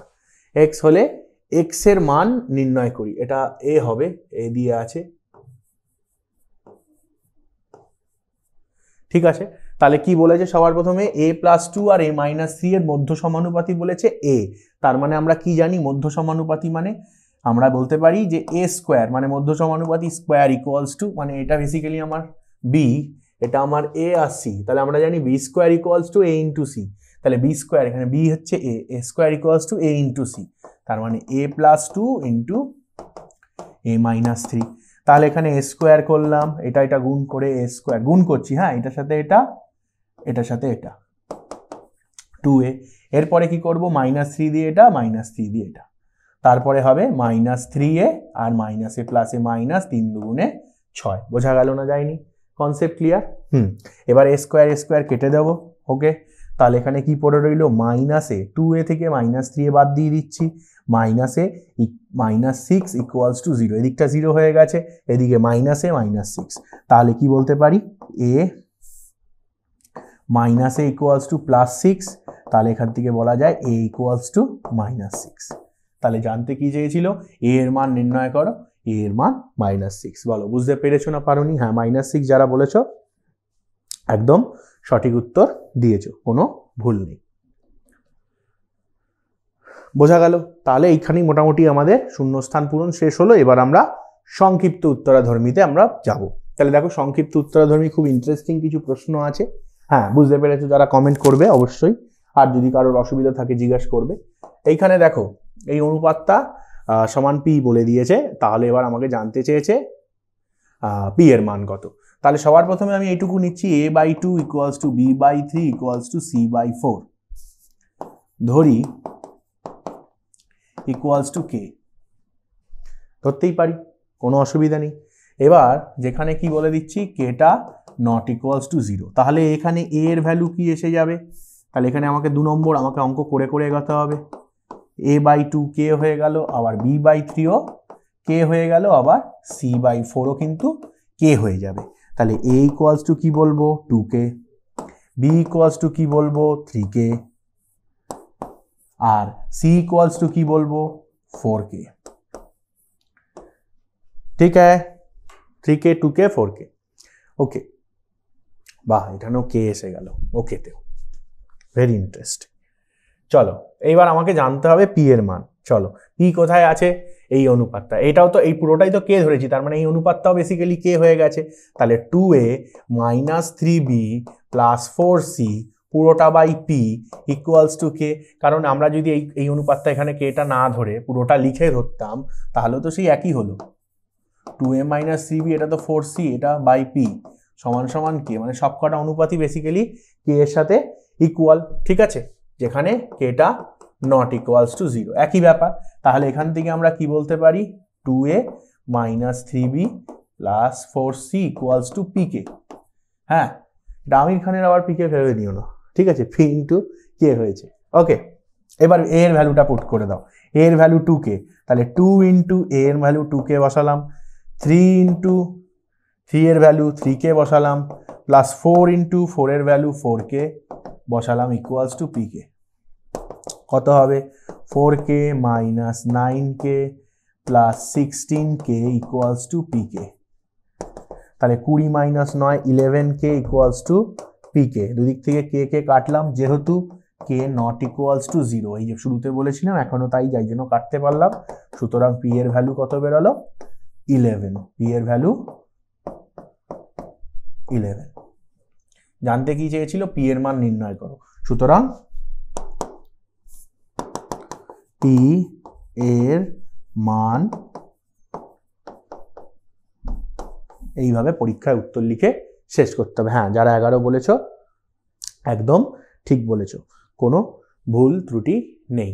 x হলে x এর মান নির্ণয় করি। এটা a হবে, a দিয়ে আছে, ঠিক আছে? তাহলে কি বলেছে সবার প্রথমে, a+2 আর a-3 এর মধ্য সমানুপাতি বলেছে a। তার মানে আমরা কি জানি, মধ্য সমানুপাতি মানে আমরা বলতে পারি যে a স্কোয়ার মানে মধ্য সমানুপাতি স্কোয়ার ইকুয়ালস টু, মানে এটা বেসিক্যালি আমার b, এটা আমার a আর c, তাহলে আমরা জানি b square equals to a × c। তাহলে b স্কোয়ার, এখানে b হচ্ছে a square equals to a × c, তার মানে a+2 × a-3। তাহলে এখানে a স্কোয়ার করলাম, এটা গুণ করে a স্কোয়ার গুণ করছি, হ্যাঁ এটার সাথে এটার সাথে এটা 2a। এরপরে কি করব, -3 দিয়ে এটা, -3 দিয়ে এটা, তারপরে হবে -3a আর -a প্লাস a মাইনাস 3 দুগুণে 6। বোঝা গেল না যায়নি? Concept clear? এবার a স্কোয়ার কেটে দেব, ওকে। তাহলে এখানে কি পড়ে রইল, -a, 2a থেকে -3a বাদ দিয়ে দিচ্ছি, -6 ইকুয়ালস টু 0, এদিকটা 0 হয়ে গেছে, এদিকে -a -6। তাহলে কি বলতে পারি, a ইকুয়ালস টু +6, তাহলে এখান থেকে বলা যায় a ইকুয়ালস টু -6। তাহলে জানতে কি চেয়েছিল, a এর মান নির্ণয় করো, a এর মান -6। বলো বুঝতে পেরেছো না পারোনি? হ্যাঁ -6 যারা বলেছো একদম সঠিক উত্তর দিয়েছো, কোনো ভুল নেই। বোঝা গেল? তাহলে এইখানেই মোটামুটি আমাদের শূন্যস্থান পূরণ শেষ হলো। এবার আমরা সংক্ষিপ্ত উত্তরাধর্মীতে আমরা যাব। তাহলে দেখো সংক্ষিপ্ত উত্তরাধর্মী খুব ইন্টারেস্টিং কিছু প্রশ্ন আছে। হ্যাঁ বুঝতে পেরেছো যারা কমেন্ট করবে অবশ্যই, আর যদি কারোর অসুবিধা থাকে জিজ্ঞাসা করবে। এইখানে দেখো এই অনুপাতটা সমান p বলে দিয়েছে, তাহলে এবার আমাকে জানতে চেয়েছে p এর মান কত। তাহলে সবার প্রথমে আমি এইটুকু নিচ্ছি, a/2 equals to b/3 equals to c/4 ধরি ইকুয়ালস টু k, ধরতেই পারি, কোনো অসুবিধা নেই। এবার যেখানে কি বলে দিচ্ছি, কেটা নট ইকুয়ালস টু 0, তাহলে এখানে a এর ভ্যালু কি এসে যাবে, তাহলে এখানে আমাকে 2 নম্বর আমাকে অঙ্ক করে এগোতে হবে। a/2 k হয়ে গেল, আবার b/3 ও k হয়ে গেল, আবার c/4 ও কিন্তু k হয়ে যাবে। তাহলে a ইকুয়ালস টু কি বলবো 2k, b ইকুয়ালস টু কি বলবো 3k, R c equals to কি বলবো 4k। ঠিক আছে 3k 2k 4k ওকে বাহ এখানেও k এসে গেল ওকে তেও ভেরি ইন্টারেস্টিং। চলো এইবার আমাকে জানতে হবে p এর মান। চলো p কোথায় আছে এই অনুপাতটা, এটাও তো এই পুরোটাই তো k ধরেছি, তার মানে এই অনুপাতটাও বেসিক্যালি k হয়ে গেছে। তাহলে 2a minus 3b plus 4c পুরোটা by p equals to k। কারণ আমরা যদি এই অনুপাতটা এখানে kটা না ধরে পুরোটা লিখে ধরতাম তাহলে তো সেই একই হলো 2a মাইনাস 3b এটা তো 4c এটা বাই p সমান সমান k, মানে সবকটা অনুপাতই বেসিক্যালি k এর সাথে ইকুয়াল। ঠিক আছে যেখানে kটা নট ইকুয়ালস টু 0 একই ব্যাপার। তাহলে এখান থেকে আমরা কি বলতে পারি 2a minus 3b plus 4c equals to pk। হ্যাঁ এটা আমির খানের আবার pk ভেবে নিও না, ঠিক আছে p ইন্টু k হয়েছে ওকে। এবার a এর ভ্যালুটা পুট করে দাও, a এর ভ্যালু 2k, তাহলে 2 ইন্টু a এর ভ্যালু 2k বসালাম, 3 ইন্টু 3 এর ভ্যালু 3k বসালাম, প্লাস 4 ইন্টু 4 এর ভ্যালু 4k বসালাম ইকুয়ালস টু pk। কত হবে 4k minus 9k plus 16k equals to pk। তাহলে 20 minus 9 11k equals to pk। দুদিক থেকে k কে কাটলাম যেহেতু k নট ইকুয়ালস টু 0, এই যে শুরুতে বলেছিলাম এখনো তাই যাই জন্য কাটতে পারলাম। সুতরাং p এর ভ্যালু কত বেরোলো 11, p এর ভ্যালু 11। জানতে কি চেয়েছিল p এর মান নির্ণয় করো, সুতরাং p এর মান এইভাবে পরীক্ষায় উত্তর লিখে শেষ করতে হবে। হ্যাঁ যারা 11 বলেছো একদম ঠিক বলেছো, কোনো ভুল ত্রুটি নেই।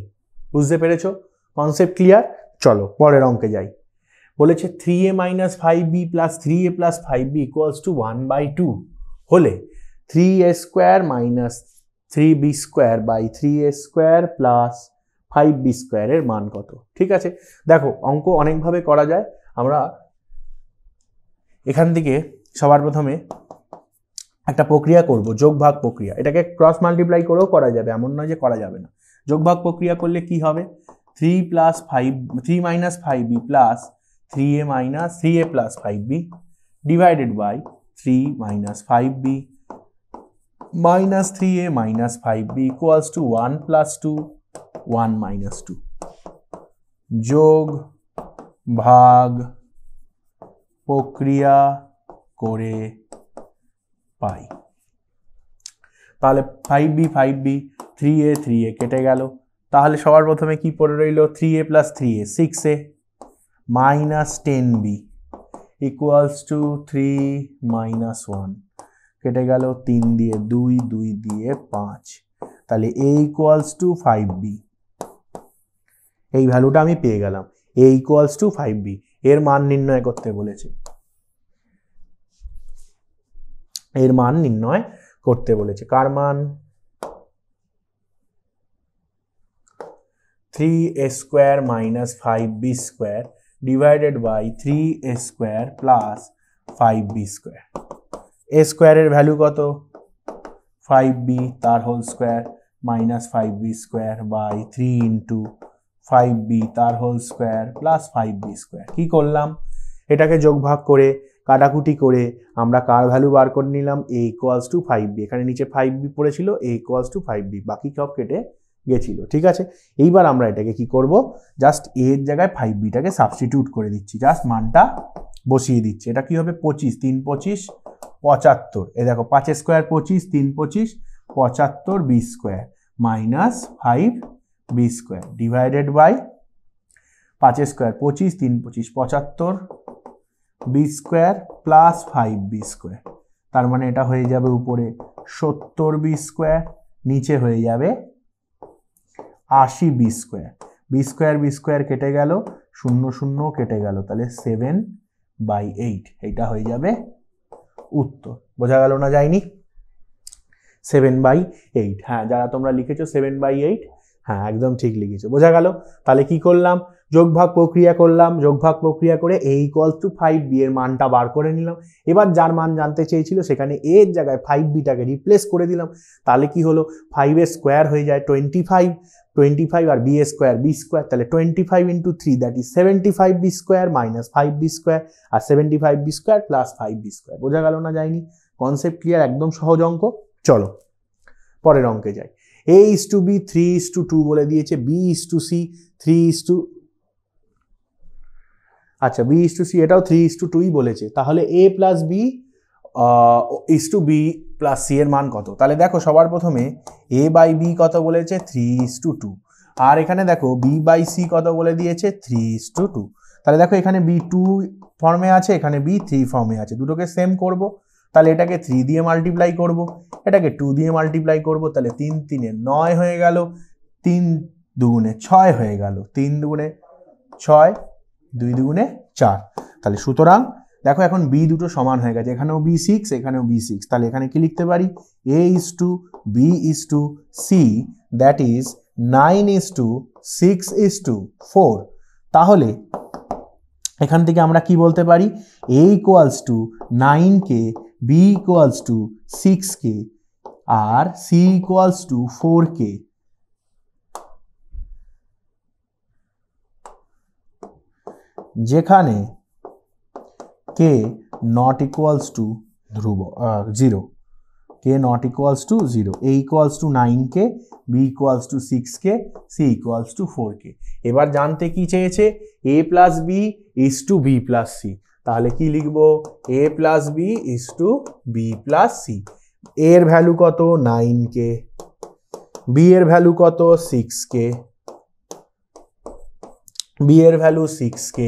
বুঝতে পেরেছো কনসেপ্ট ক্লিয়ার? চলো পরের অঙ্কে যাই। বলেছে 3a minus 5b plus 3a plus 5b equals to 1/2 হলে 3a square minus 3b square by 3a square plus 5b স্কোয়ারের মান কত? ঠিক আছে দেখো অঙ্ক অনেকভাবে করা যায়। আমরা এখান থেকে সবার প্রথমে একটা প্রক্রিয়া করব, যোগ ভাগ প্রক্রিয়া। এটাকে ক্রস মাল্টিপ্লাই করেও করা যাবে, এমন নয় যে করা যাবে না। যোগ ভাগ প্রক্রিয়া করলে কি হবে 3 minus 5b plus 3a minus 3a plus 5b divided by 3 minus 5b minus 3a minus 5b equals to 1 plus 2 1 minus 2। যোগ ভাগ প্রক্রিয়া করে পাই। তাহলে 5b 5b 3a 3a কেটে গেল। তাহলে সবার প্রথমে কি পড়ে রইল 3a plus 3a 6a minus 10b equals to 3 minus 1 কেটে গেল, 3 দিয়ে 2 2 দিয়ে 5, তাহলে a ইকুয়ালস টু 5b। এই ভ্যালুটা আমি পেয়ে গেলাম, a ইকুয়ালস টু 5b। এর মান নির্ণয় করতে বলেছে, এর মান নির্ণয় করতে বলেছে। কার মান 3a square minus 5b square divided by 3a square plus 5b square. a স্কোয়ারের ভ্যালু কত 5b তার whole square minus 5b square by 3 into 5b তার whole square plus 5b square. কি করলাম এটাকে যোগ ভাগ করে কাটাকুটি করে আমরা কার ভ্যালু বার করে নিলাম a ইকুয়ালস টু 5b। এখানে নিচে 5b পড়েছিল, a ইকুয়ালস টু 5b, বাকি সব কেটে গেছিল। ঠিক আছে এইবার আমরা এটাকে কি করব জাস্ট a এর জায়গায় 5bটাকে সাবস্টিটিউট করে দিচ্ছি, জাস্ট মানটা বসিয়ে দিচ্ছি। এটা কি হবে 25 3 25 75। এই দেখো 5 square 25 3 25 75 b square minus 5b square divided by 5 square 25 3 25 75 b square plus 5b square. তার মানে এটা হয়ে যাবে উপরে 70b স্কোয়ার, নিচে হয়ে যাবে 80b square. b square b square কেটে গেল, 0 0 কেটে গেল, তাহলে 7/8 এইটা হয়ে যাবে উত্তর। বোঝা গেল না যায়নি? 7/8। হ্যাঁ যারা তোমরা লিখেছো 7/8, হ্যাঁ একদম ঠিক লিখেছো, বোঝা গেল। তাহলে কি করলাম, যোগভাগ প্রক্রিয়া করলাম, যোগভাগ প্রক্রিয়া করে a = 5b এর মানটা বার করে নিলাম। এবার যার মান জানতে চেয়েছিল সেখানে a এর জায়গায় 5bটাকে রিপ্লেস করে দিলাম। তাহলে কি হলো, 5 এর স্কোয়ার হয়ে যায় 25 আর b এর স্কোয়ার b স্কোয়ার, তাহলে 25 × 3 that is 75b square minus 5b square আর 75b square plus 5b square. বোঝা গেল না যায়নি? কনসেপ্ট ক্লিয়ার, একদম সহজ অঙ্ক। চলো পরের অঙ্কে যাই। a/b 3:2 বলে দিয়েছে, b/c 3:, আচ্ছা b/c এটাও 3:2ই বলেছে। তাহলে a + b b + c এর মান কত? তাহলে দেখো সবার প্রথমে a/b কত বলেছে 3:2, আর এখানে দেখো b/c কত বলে দিয়েছে 3:2। তাহলে দেখো এখানে b 2 ফর্মে আছে, এখানে b 3 ফর্মে আছে, দুটোকে সেম করব। তাহলে এটাকে 3 দিয়ে মাল্টিপ্লাই করব, এটাকে 2 দিয়ে মাল্টিপ্লাই করব, তাহলে 3 3 9 হয়ে গেল, 3 2 6 হয়ে গেল, 3 2 6, 2 2 4। তাহলে সুতরাং দেখো এখন b দুটো সমান হয়ে গেছে, এখানেও b6 এখানেও b6। তাহলে এখানে কি লিখতে পারি, a/b/c দ্যাট ইজ 9:6:4। তাহলে এখান থেকে আমরা কি বলতে পারি, a = 9k, b = 6k R c = 4k। যেখানে k not equals to Dhruv 0, k not equals to 0, a = 9k, b = 6k, c = 4k। এবার জানতে কি চেয়েছে, a + b = b + c। তাহলে কি লিখবো, a + b = b + c। a এর value কত 9k, b এর ভ্যালু কত 6k, b এর ভ্যালু 6k,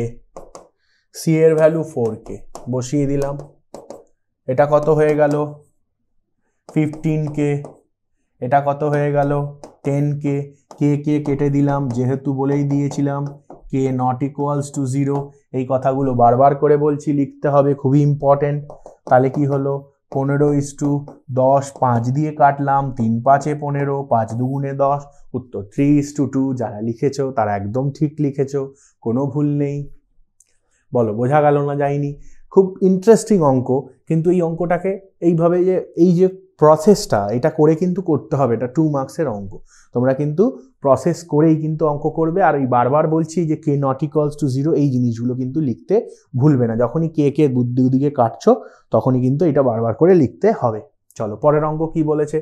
c এর ভ্যালু 4k বসিয়ে দিলাম। এটা কত হয়ে গেল 15k, এটা কত হয়ে গেল 10k, k কেটে দিলাম যেহেতু বলেই দিয়েছিলাম k not equals to 0। এই কথাগুলো বারবার করে বলছি, লিখতে হবে, খুবই ইম্পর্টেন্ট। তাহলে কি হলো 15:10, 5 দিয়ে কাটলাম, 3 5 15, 5 2 10, উত্তর 3:2। যারা লিখেছো তারা একদম ঠিক লিখেছো, কোনো ভুল নেই। বলো বোঝা গেল না যায়নি? খুব ইন্টারেস্টিং অঙ্ক, কিন্তু এই অঙ্কটাকে এইভাবে এই যে প্রসেসটা এটা করে কিন্তু করতে হবে, এটা 2 মার্কসের অঙ্ক। তোমরা কিন্তু প্রসেস করেই কিন্তু অঙ্ক করবে। আর এই বারবার বলছি যে k not equals to 0 এই জিনিসগুলো কিন্তু লিখতে ভুলবে না। যখনই কে দুদিকে কাটছো তখনই কিন্তু এটা বারবার করে লিখতে হবে। চলো পরের অঙ্ক কি বলেছে।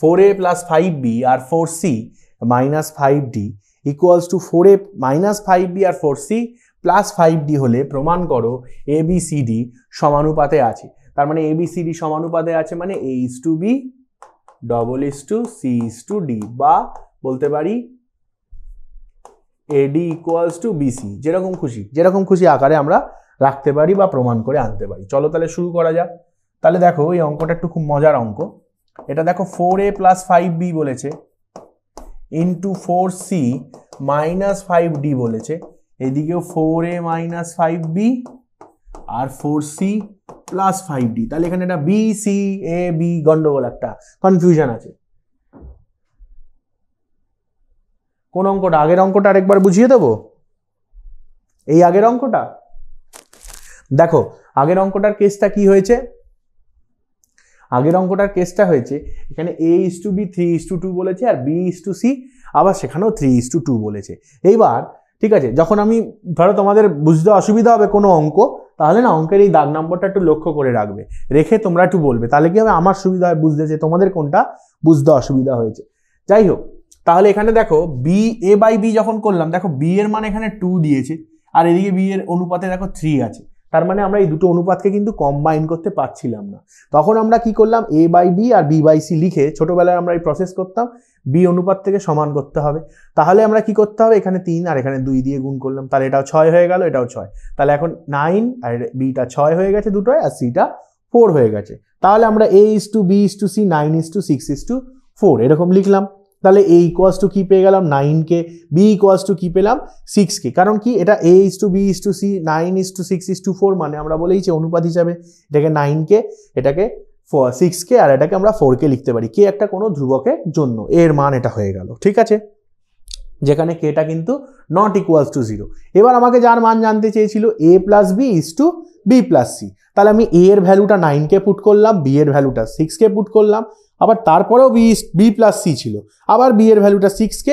4a + 5b আর 4c - 5d = 4a - 5b আর 4c + 5d হলে প্রমাণ করো ABCD সমানুপাতে আছে। তার মানে ABCD সমানুপাতে আছে মানে a/b c/d, বা বলতে পারি AD = BC। যেরকম খুশি আকারে আমরা রাখতে পারি বা প্রমাণ করে আনতে পারি। চলো তাহলে শুরু করা যাক। তাহলে দেখো এই অঙ্কটা একটু খুব মজার অঙ্ক। এটা দেখো 4a + 5b বলেছে ইন্টু 4c - 5d বলেছে, এদিকেও 4a - 5b আর 4c + 5d। তাহলে এখানে একটা BCAB গন্ডগোল, একটা কনফিউশন আছে। কোন অঙ্কটা? আগের অঙ্কটা আরেকবার বুঝিয়ে দেবো। এই আগের অঙ্কটা দেখো, আগের অঙ্কটার কেসটা কি হয়েছে, আগের অঙ্কটার কেসটা হয়েছে এখানে a/b 3:2 বলেছে আর b/c আবার সেখানেও 3:2 বলেছে। এইবার ঠিক আছে, যখন আমি ধরো তোমাদের বুঝতে অসুবিধা হবে কোনো অঙ্ক, তাহলে না অঙ্কের এই দাগ নম্বরটা একটু লক্ষ্য করে রাখবে, রেখে তোমরা একটু বলবে, তাহলে কি হবে আমার সুবিধা হয় বুঝতে যে তোমাদের কোনটা বুঝতে অসুবিধা হয়েছে। যাই হোক, তাহলে এখানে দেখো a/b যখন করলাম, দেখো b এর মান এখানে 2 দিয়েছে আর এদিকে b এর অনুপাতে দেখো 3 আছে। তার মানে আমরা এই দুটো অনুপাতকে কিন্তু কম্বাইন করতে পারছিলাম না। তখন আমরা কি করলাম, a/b আর b/c লিখে, ছোটবেলায় আমরা এই প্রসেস করতাম, b অনুপাত থেকে সমান করতে হবে। তাহলে আমরা কি করতে হবে, এখানে 3 আর এখানে 2 দিয়ে গুণ করলাম, তাহলে এটাও 6 হয়ে গেল, এটাও 6। তাহলে এখন 9 আর bটা 6 হয়ে গেছে দুটোয়, আর cটা 4 হয়ে গেছে। তাহলে আমরা a/b/c 9:6:4 এরকম লিখলাম। তাহলে a ইকুয়ালস টু কি পেয়ে গেলাম 9k, b ইকুয়ালস টু কি পেলাম 6k। কারণ কি এটা a is to b is to c, 9 is to 6 is to 4, মানে আমরা বলেইছি অনুপাত হিসাবে এটাকে 9k, এটাকে 6k, আর এটাকে আমরা 4k লিখতে পারি। কে একটা কোনো ধ্রুবকের জন্য এর মান এটা হয়ে গেল, ঠিক আছে, যেখানে কেটা কিন্তু নট ইকুয়ালস টু 0। এবার আমাকে যার মান জানতে চেয়েছিল a plus b is to b plus c, তাহলে আমি a এর ভ্যালুটা 9k পুট করলাম, b এর ভ্যালুটা 6k পুট করলাম, আবার তারপরেও বি প্লাস সি ছিল, আবার b এর ভ্যালুটা 6k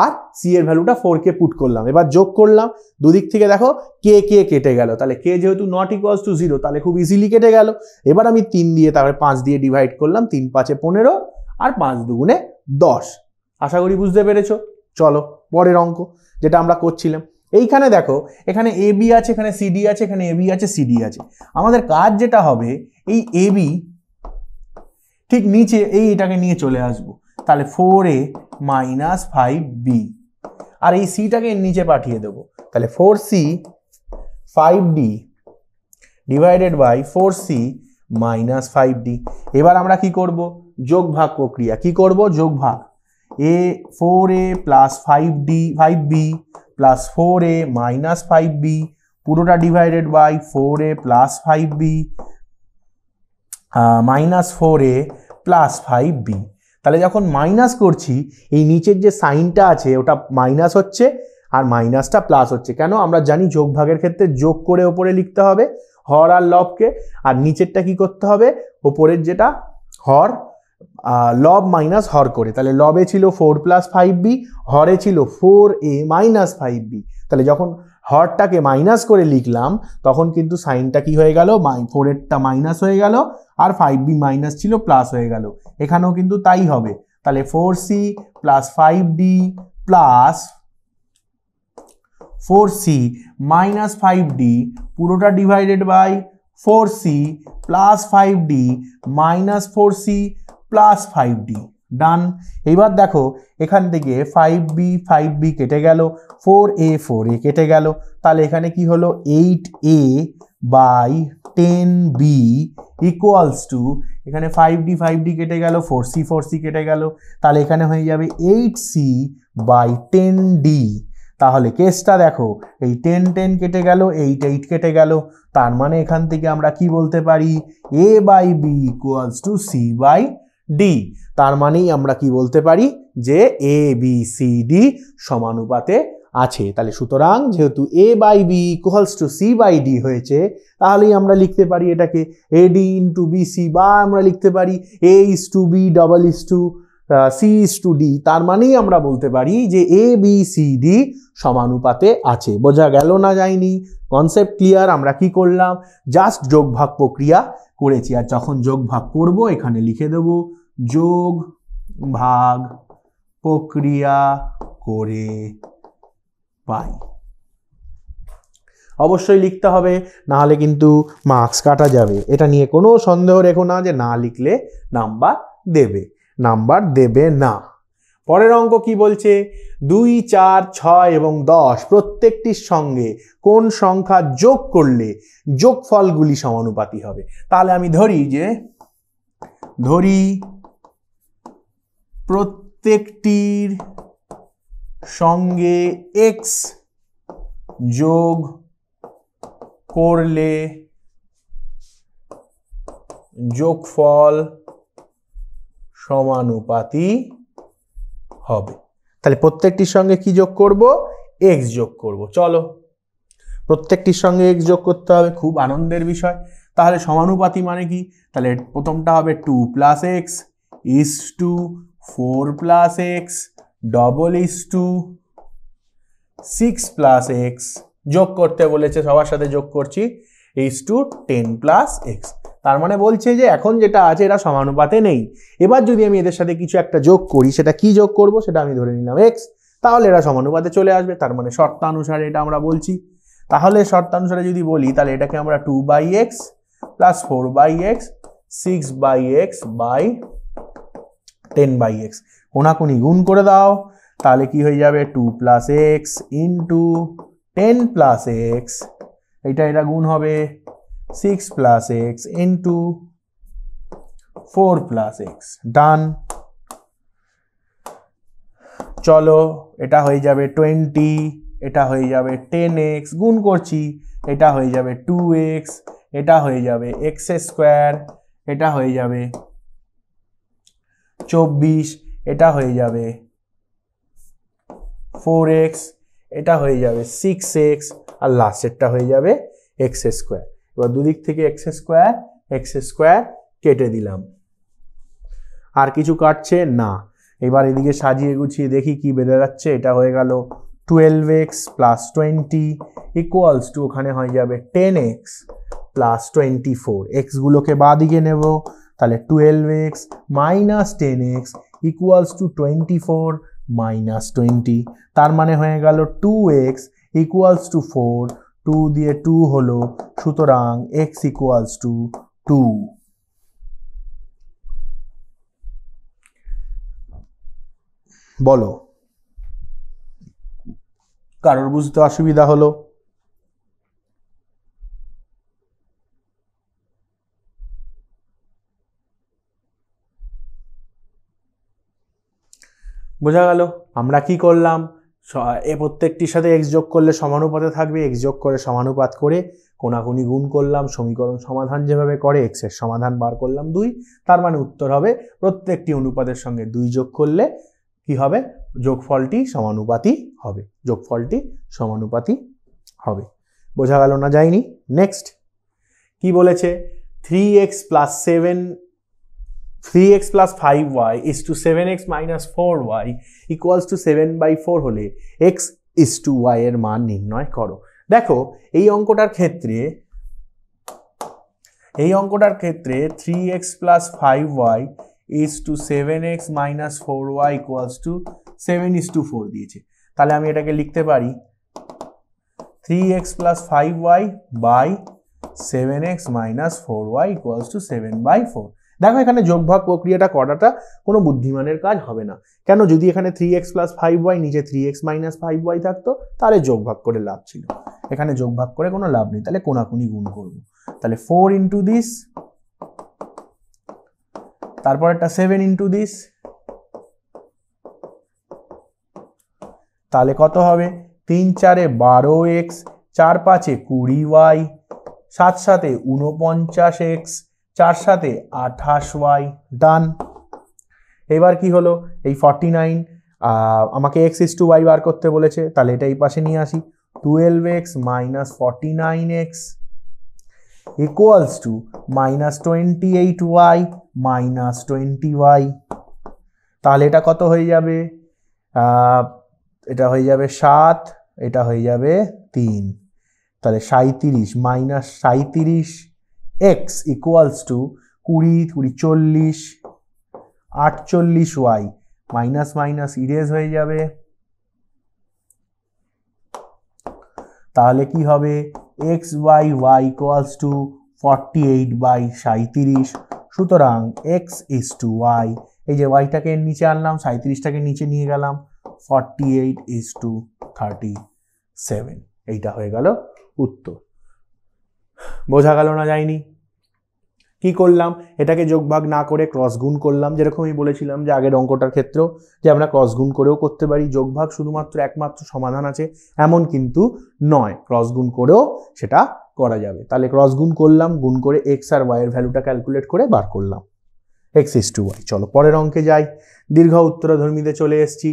আর c এর ভ্যালুটা 4k পুট করলাম। এবার যোগ করলাম, দুদিক থেকে দেখো কে কেটে গেল, তাহলে কে যেহেতু নট ইকুয়ালস টু 0 তাহলে খুব ইজিলি কেটে গেল। এবার আমি 3 দিয়ে তারপরে 5 দিয়ে ডিভাইড করলাম, 3 5 15 আর 5 2 10। আশা করি বুঝতে পেরেছো। চলো পরের অঙ্ক যেটা আমরা করছিলাম, এইখানে দেখো এখানে এ বি আছে, এখানে সিডি আছে, এখানে এ বি আছে, সিডি আছে। আমাদের কাজ যেটা হবে এই এ বি ঠিক নিচে এইটাকে নিয়ে চলে আসবো, তাহলে 4a মাইনাস 5b, আর এই সিটাকে এর নিচে পাঠিয়ে দেবো, তাহলে 4c 5d divided by 4c minus 5d। এবার আমরা কি করব, যোগ ভাগ প্রক্রিয়া। কি করব, যোগ ভাগ। 4a plus 5b plus 4a minus 5b পুরোটা divided by 4a plus 5b minus 4a plus 5b। তাহলে যখন মাইনাস করছি এই নিচের যে সাইনটা আছে ওটা মাইনাস হচ্ছে আর মাইনাসটা প্লাস হচ্ছে। কেন, আমরা জানি যোগ ভাগের ক্ষেত্রে যোগ করে ওপরে লিখতে হবে হর আর লবকে, আর নিচেরটা কি করতে হবে, ওপরের যেটা হর লব মাইনাস হর করে। তাহলে লবে ছিল 4 প্লাস 5b, হরে ছিল 4a মাইনাস 5b। তাহলে যখন হরটাকে মাইনাস করে লিখলাম তখন কিন্তু সাইনটা কি হয়ে গেল, 4এরটা মাইনাস হয়ে গেল আর 5b মাইনাস ছিল প্লাস হয়ে গেল। এখানেও কিন্তু তাই হবে। তাহলে 4c plus 5d plus 4c minus 5d পুরোটা divided by 4c plus 5d minus 4c plus 5d। Done. এইবার দেখো এখান থেকে 5b কেটে গেল, 4a কেটে গেল, তাহলে এখানে কি হলো 8a by 10b equals to, এখানে 5d কেটে গেল, 4c কেটে গেল, তাহলে এখানে হয়ে যাবে 8c বাই 10d। তাহলে কেসটা দেখো এই 10 কেটে গেল, 8 কেটে গেল, তার মানে এখান থেকে আমরা কি বলতে পারি, a by b equals to c by d. তার মানেই আমরা কি বলতে পারি যে এ বি সি ডি সমানুপাতে আছে। তাহলে সুতরাং যেহেতু a by b equals to c by d হয়েছে, তাহলেই আমরা লিখতে পারি এটাকে AD ইন্টু BC, বা আমরা লিখতে পারি A is to b double is to c is to d. তার মানেই আমরা বলতে পারি যে এ বি সি ডি সমানুপাতে আছে। বোঝা গেল না যায়নি? Concept clear? আমরা কি করলাম, জাস্ট যোগ ভাগ প্রক্রিয়া করেছি, আর যখন যোগ ভাগ করব এখানে লিখে দেব যোগ ভাগ প্রক্রিয়া করে পাই। অবশ্যই লিখতে হবে, না হলে কিন্তু মার্কস কাটা যাবে। এটা নিয়ে কোনো সন্দেহ রেখো না যে না লিখলে নাম্বার দেবে না। পরের অঙ্ক কি বলছে, 2, 4, 6 এবং 10 প্রত্যেকটির সঙ্গে কোন সংখ্যা যোগ করলে যোগফলগুলি সমানুপাতি হবে। তাহলে আমি ধরি প্রত্যেকটির সঙ্গে x যোগ করলে যোগফল সমানুপাতি হবে। তাহলে প্রত্যেকটির সঙ্গে কি যোগ করব, x যোগ করব। চলো প্রত্যেকটির সঙ্গে x যোগ করতে হবে, খুব আনন্দের বিষয়। তাহলে সমানুপাতি মানে কি, তাহলে প্রথমটা হবে 2 plus x is to 4 plus x double is to 6 plus x, যোগ করতে বলেছে সবার সাথে যোগ করছি, ইজ টু 10 প্লাস এক্স। তার মানে বলছে যে এখন যেটা আছে এটা সমানুপাতে নেই। এবার যদি আমি এদের সাথে কিছু একটা যোগ করি, সেটা কি যোগ করব, সেটা আমি ধরে নিলাম এক্স, তাহলে এরা সমানুপাতে চলে আসবে। তার মানে শর্তানুসারে এটা আমরা বলছি। তাহলে শর্তানুসারে যদি বলি, তাহলে এটাকে আমরা 2/x plus 4/x 6/x by 10/x কোনাকুনি গুণ করে দাও, তাহলে কি হয়ে যাবে 2 plus x into 10 plus x, এটা গুণ হবে 6 plus x into 4 plus x. Done. চলো এটা হয়ে যাবে 20, এটা হয়ে যাবে 10x, গুণ করছি, এটা হয়ে যাবে 2x, এটা হয়ে যাবে x স্কোয়ার, এটা হয়ে যাবে 24, এটা হয়ে যাবে 4x, এটা হয়ে যাবে 6x, আর লাস্টেরটা হয়ে যাবে x স্কোয়ার। এবার দুদিক থেকে x স্কোয়ার কেটে দিলাম। আর কিছু কাটছে না। এবার এদিকে সাজিয়ে গুছিয়ে দেখি কি বেড়ে যাচ্ছে। এটা হয়ে গেল 12x প্লাস 20 ইকুয়ালস টু ওখানে হয়ে যাবে 10x প্লাস 24। এক্সগুলোকে বাঁ দিকে নেব, তাহলে 12x minus 10x equals to 24 minus 20। তার মানে হয়ে গেল 2x ইকুয়ালস টু 4, 2 দিয়ে 2 হলো, সুতরাং x ইকুয়ালস টু 2। বলো কারোর বুঝতে অসুবিধা হলো? বোঝা গেল আমরা কি করলাম? এ প্রত্যেকটির সাথে x যোগ করলে সমানুপাতে থাকবে, x যোগ করে সমানুপাত করে কোনাকুনি গুণ করলাম, সমীকরণ সমাধান যেভাবে করে x এর সমাধান বার করলাম 2। তার মানে উত্তর হবে প্রত্যেকটি অনুপাতের সঙ্গে 2 যোগ করলে কি হবে? যোগফলটি সমানুপাতি হবে, যোগফলটি সমানুপাতি হবে। বোঝা গেল না যায়নি? নেক্সট কি বলেছে? 3x plus 5y is to 7x minus 4y equals to 7/4 হলে x is to y এর মান নির্ণয় করো। দেখো এই অঙ্কটার ক্ষেত্রে 3x plus 5y is to 7x minus 4y equals to 7:4 দিয়েছে। তাহলে আমি এটাকে লিখতে পারি 3x plus 5y by 7x minus 4y equals to 7/4। দেখো এখানে যোগভাগ প্রক্রিয়াটা করাটা কোনো বুদ্ধিমানের কাজ হবে না। কেন? যদি এখানে 3x plus 5y নিচে 3x minus 5y থাকতো তাহলে যোগভাগ করে লাভ ছিল, এখানে যোগভাগ করে কোনো লাভ নেই, তাহলে কোনাকুনি গুণ করব। তাহলে 4 into this, তারপর একটা 7 into this, তাহলে কত হবে? 3 4 12x, 4 5 20y, 7 7 49x, 4 7 28y। ডান। এবার কি হলো? এই 49 আমাকে x is to y বার করতে বলেছে, তাহলে এটা এই পাশে নিয়ে আসি। 12x minus 49x equals to minus 28y minus 20y। তাহলে এটা কত হয়ে যাবে? এটা হয়ে যাবে 7, এটা হয়ে যাবে 3, তাহলে 37 minus 37x equals to 20 20 40 48y minus minus erase হয়ে যাবে। তাহলে কি হবে? x by y equals to 48/37। সুতরাং x ইজ টু y, এই যে yটাকে নিচে আনলাম, 37টাকে নিচে নিয়ে গেলাম, 48:37। এইটা হয়ে গেল উত্তর। বোঝা গেল না যায়নি? কি করলাম? এটাকে যোগভাগ না করে ক্রস গুণ করলাম, যেরকম আমি বলেছিলাম যে আগের অঙ্কটার ক্ষেত্রেও যে আমরা ক্রস গুণ করেও করতে পারি। যোগভাগ শুধুমাত্র একমাত্র সমাধান আছে এমন কিন্তু নয়, ক্রস গুণ করেও সেটা করা যাবে। তাহলে ক্রস গুণ করলাম, গুণ করে x আর y এর ভ্যালুটা ক্যালকুলেট করে বার করলাম, x is to y। চলো পরের অঙ্কে যাই। দীর্ঘ উত্তরধর্মীতে চলে এসেছি।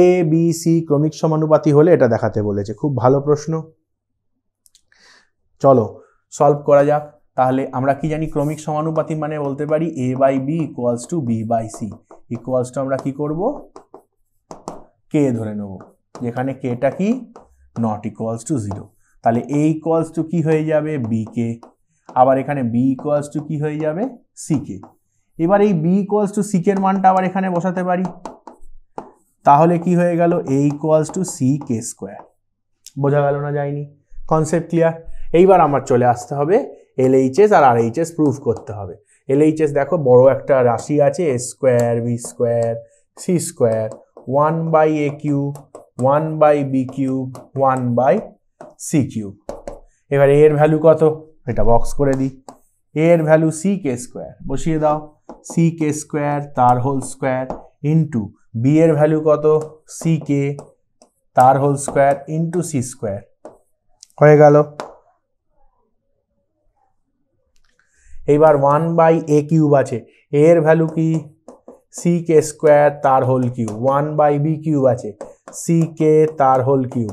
a b c ক্রমিক সমানুপাতি হলে এটা দেখাতে বলেছে, খুব ভালো প্রশ্ন। চলো সলভ করা যাক। তাহলে আমরা কি জানি? ক্রমিক সমানুপাতি মানে বলতে পারি a by b equals to b by c equals to আমরা কি করব? k ধরে নেব, যেখানে kটা কি নট ইকুয়ালস টু 0। তাহলে a ইকুয়ালস টু কি হয়ে যাবে? bk। আবার এখানে b ইকুয়ালস টু কি হয়ে যাবে? ck। এবার এই b ইকুয়ালস টু c এর মানটা আবার এখানে বসাতে পারি, তাহলে কি হয়ে গেল? a equals to ck square. বোঝা গেল না যায়নি? Concept clear? এইবার আমার চলে আসতে হবে LHS আর RHS প্রুফ করতে হবে। LHS দেখো বড় একটা রাশি আছে, a square b square c square 1/a cube 1/b cube 1/c cube. এবার a এর ভ্যালু কত? এটা বক্স করে দিই। a এর ভ্যালু ck স্কোয়ার বসিয়ে দাও, ck স্কোয়ার তার হোল স্কোয়ার ইন্টু বি এর ভ্যালু কত সি কে তার whole square into C square হয়ে গেল। এইবার 1/a³ আছে, a এর ভ্যালু কি সি কে স্কোয়ার তার হোল কিউব, 1/b³ আছে সি কে তার হোল কিউব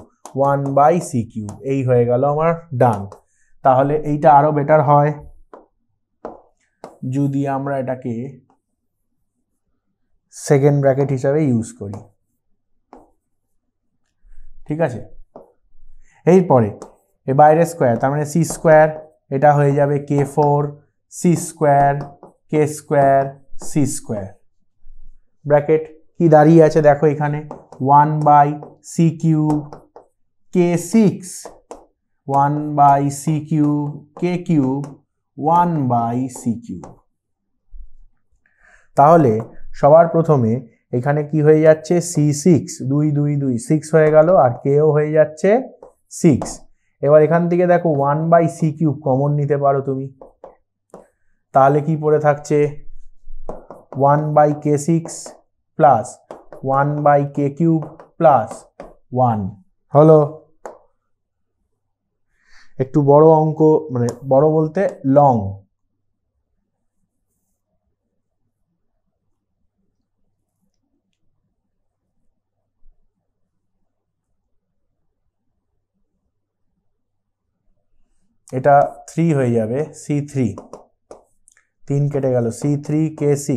1/c³, এই হয়ে গেল আমার ডান। তাহলে এইটা আরো বেটার হয় যদি আমরা এটাকে সেকেন্ড ব্র্যাকেট হিসাবে ইউজ করি, ঠিক আছে। এরপরে এ বাইরে স্কোয়ার, তার মানে সি স্কোয়ার, এটা হয়ে যাবে k4 সি স্কোয়ার কে স্কোয়ার সি স্কোয়ার। ব্র্যাকেট কি দাঁড়িয়ে আছে দেখো এখানে 1/c³ k6 1/c³ k³ 1/c³। তাহলে সবার প্রথমে এখানে কি হয়ে যাচ্ছে c6 2 2 2 6 হয়ে গেল, আর কেও হয়ে যাচ্ছে 6। এবার এখান থেকে দেখো 1/c³ কমন নিতে পারো তুমি, তাহলে কি পড়ে থাকছে 1/k6 প্লাস 1/k³ প্লাস 1 হলো। একটু বড় অঙ্ক, মানে বড় বলতে লং, এটা 3 হয়ে যাবে c3, 3 কেটে গেল c3 k6।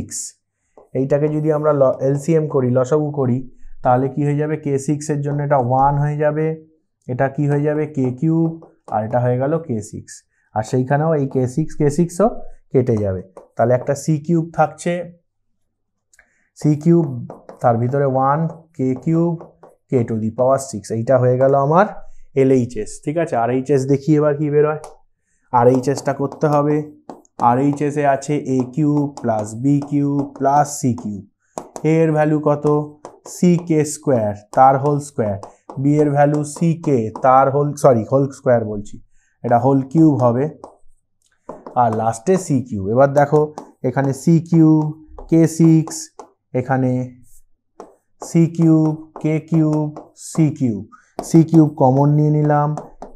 এইটাকে যদি আমরা এলসিএম করি, লসাগু করি, তাহলে কি হয়ে যাবে k6 এর জন্য এটা 1 হয়ে যাবে, এটা কি হয়ে যাবে k³ আর এটা হয়ে গেল k6, আর সেইখানেও এই k6ও কেটে যাবে। তাহলে একটা c³ থাকছে, c³ তার ভিতরে 1 k³ k⁶, এইটা হয়ে গেল আমার LHS, ঠিক আছে। RHS দেখি এবার কি বেরোয়। RHSটা করতে হবে, RHS এ আছে a³ plus b³ plus c³, a এর ভ্যালু কত ck স্কোয়ার তার হোল স্কোয়ার, b এর ভ্যালু ck তার হোল স্কোয়ার বলছি, এটা হোল কিউব হবে, আর লাস্টে c³। এবার দেখো এখানে c³ k6, এখানে c³ k³ c³ কমন নিয়ে নিলাম,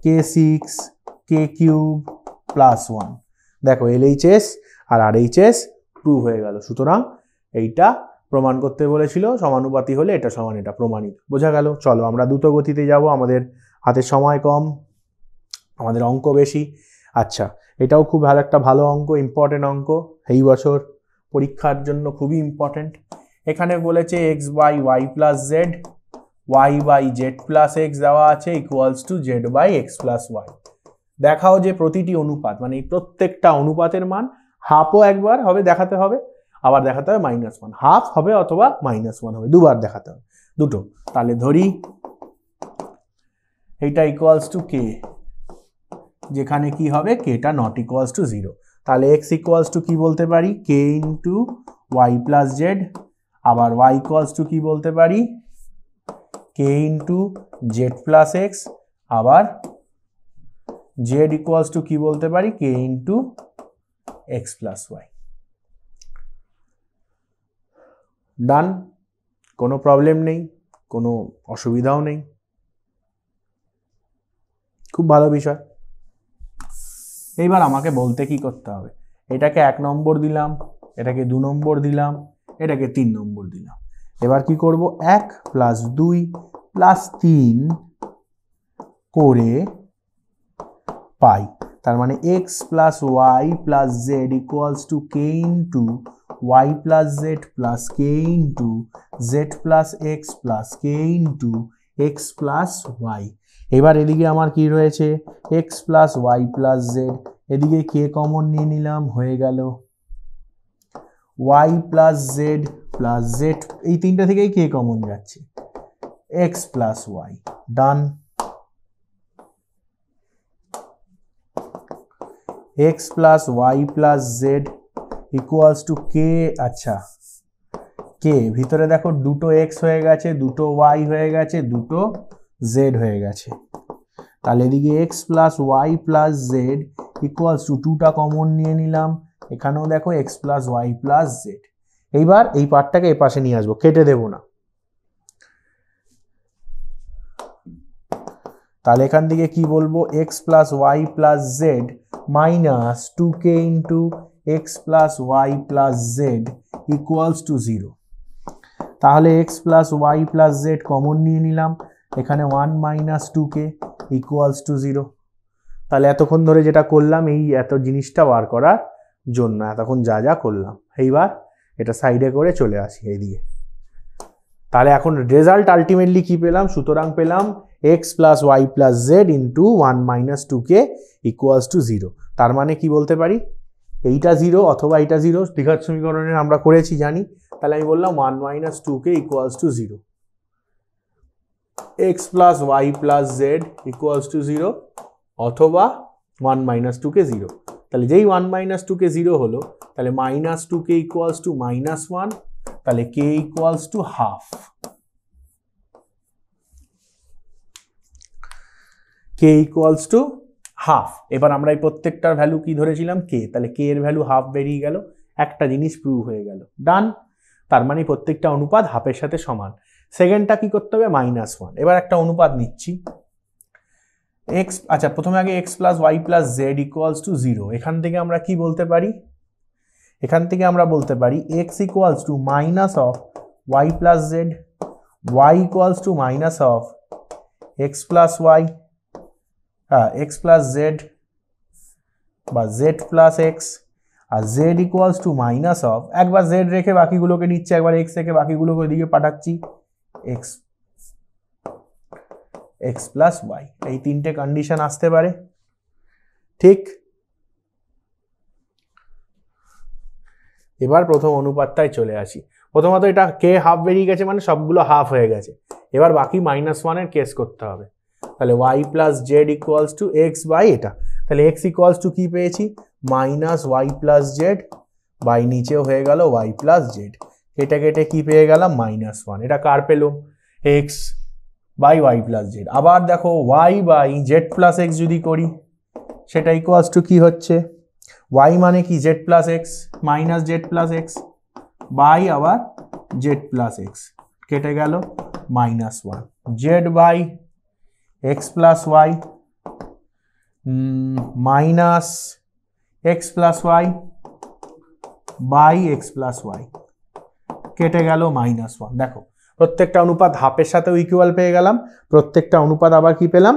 k6 k³ প্লাস 1। দেখো LHS আর RHS প্রুভ হয়ে গেল। সুতরাং এইটা প্রমাণ করতে বলেছিল, সমানুপাতি হলে এটা সমান এটা, প্রমাণিত, বোঝা গেল। চলো আমরা দ্রুত গতিতে যাব, আমাদের হাতে সময় কম, আমাদের অঙ্ক বেশি। আচ্ছা, এটাও খুব ভালো অঙ্ক, ইম্পর্টেন্ট অঙ্ক, এই বছর পরীক্ষার জন্য খুবই ইম্পর্টেন্ট। এখানে বলেছে x/y plus Z y/z plus x দেওয়া আছে equals to z/x plus Y. দেখাও যে প্রতিটি অনুপাত, মানে প্রত্যেকটা অনুপাতের মান হাফও একবার হবে দেখাতে হবে, আবার দেখাতে হবে -1, হাফ হবে অথবা -1 হবে, দুবার দেখাতে হবে, দুটো। তাহলে ধরি এইটা ইকুয়ালস টু কে, যেখানে কি হবে কেটা নট ইকুয়ালস টু 0। তাহলে এক্স ইকুয়ালস টু কি বলতে পারি কে ইন্টু ওয়াই প্লাস জেড, আবার ওয়াই ইকুয়ালস টু কি বলতে পারি কে ইন্টু জেড প্লাস এক্স, আবার জেড ইকুয়ালস টু কি বলতে পারি কে ইন্টু এক্স প্লাস ওয়াই। ডান, কোনো প্রবলেম নেই, কোনো অসুবিধাও নেই, খুব ভালো বিষয়। এইবার আমাকে বলতে কি করতে হবে, এটাকে 1 নম্বর দিলাম, এটাকে 2 নম্বর দিলাম, এটাকে 3 নম্বর দিলাম। এবার কি করব 1 প্লাস 2 প্লাস 3 করে পাই, তার মানে x plus y plus z equals to k into y plus z plus k into z plus x plus k into x plus y. এবার এদিকে আমার কি রয়েছে x plus y plus z, এদিকে কে কমন নিয়ে নিলাম, হয়ে গেল y plus z plus z, এই তিনটা থেকেই কে কমন যাচ্ছে, x plus y. Done, x plus y plus z equals to k, আচ্ছা কে ভিতরে দেখো দুটো এক্স হয়ে গেছে, দুটো ওয়াই হয়ে গেছে, দুটো জেড হয়ে গেছে, তাহলে এদিকে x plus y plus z equals to 2টা কমন নিয়ে নিলাম, এখানেও দেখো x plus y plus z. এইবার এই পার্টটাকে এ পাশে নিয়ে আসবো, কেটে দেবো না, তাহলে এখান থেকে কি বলবো, x plus y plus z minus 2k into x plus y plus z equals to 0। তাহলে x plus y plus z common নিয়ে নিলাম, এখানে 1 মাইনাস 2k ইকুয়ালস টু 0। তাহলে এতক্ষণ ধরে যেটা করলাম এই এত জিনিসটা বার করার জন্য এতক্ষণ যা যা করলাম, এইবার এটা সাইডে করে চলে আসি এইদিকে। তাহলে এখন রেজাল্ট আলটিমেটলি কি পেলাম, সুতরাং পেলাম x plus y plus z into 1 minus 2k equals to 0। তার মানে কি বলতে পারি, এইটা 0 অথবা এইটা 0, দ্বিঘাত সমীকরণের আমরা করেছি জানি। তাহলে আমি বললাম 1 minus 2k equals to 0, x plus y plus z equals to 0 অথবা 1 মাইনাস 2k 0। তাহলে যেই 1 মাইনাস 2k 0 হলো, তাহলে minus 2k equals to minus 1, তাহলে k equals to half, k equals to half. এবার আমরা এই প্রত্যেকটার ভ্যালু কি ধরেছিলাম, k, তাহলে k এর ভ্যালু হাফ বেরিয়ে গেল, একটা জিনিস প্রুভ হয়ে গেল, ডান। তার মানে প্রত্যেকটা অনুপাত হাফের সাথে সমান। সেকেন্ডটা কি করতে হবে, -1। এবার একটা অনুপাত নিচ্ছি x, আচ্ছা প্রথমে আগে x plus y plus z equals to 0। এখান থেকে আমরা কি বলতে পারি, এখান থেকে আমরা বলতে পারি x equals to minus of y plus z, y equals to minus of x plus y, x plus z বা z প্লাস x, আর z equals to minus of, একবার z রেখে বাকিগুলোকে নিচ্ছে, একবার x রেখে বাকিগুলোকে ওইদিকে পাঠাচ্ছি, x প্লাস ওয়াই। এই তিনটে কন্ডিশন আসতে পারে, ঠিক। এবার প্রথম অনুপাতটায় চলে আসি। প্রথমত এটা k হাফ বেরিয়ে গেছে, মানে সবগুলো হাফ হয়ে গেছে। এবার বাকি -1 এর কেস করতে হবে। তাহলে y plus z equals to x by এটা, তাহলে x ইকুয়ালস টু কি পেয়েছি, minus y plus z by নিচেও হয়ে গেল y প্লাস জেড, কেটে কেটে কি পেয়ে গেলাম, -1। এটা কার পেলাম, x by y plus z. আবার দেখো y by z plus x যদি করি, সেটা ইকুয়ালস টু কি হচ্ছে, y মানে কি z plus x minus z plus x by আবার জেড প্লাস এক্স, কেটে গেল -1, z by x plus y minus x plus y by x plus y, কেটে গেল -1। দেখো প্রত্যেকটা অনুপাত হাফের সাথেও ইকুয়াল পেয়ে গেলাম, প্রত্যেকটা অনুপাত আবার কি পেলাম,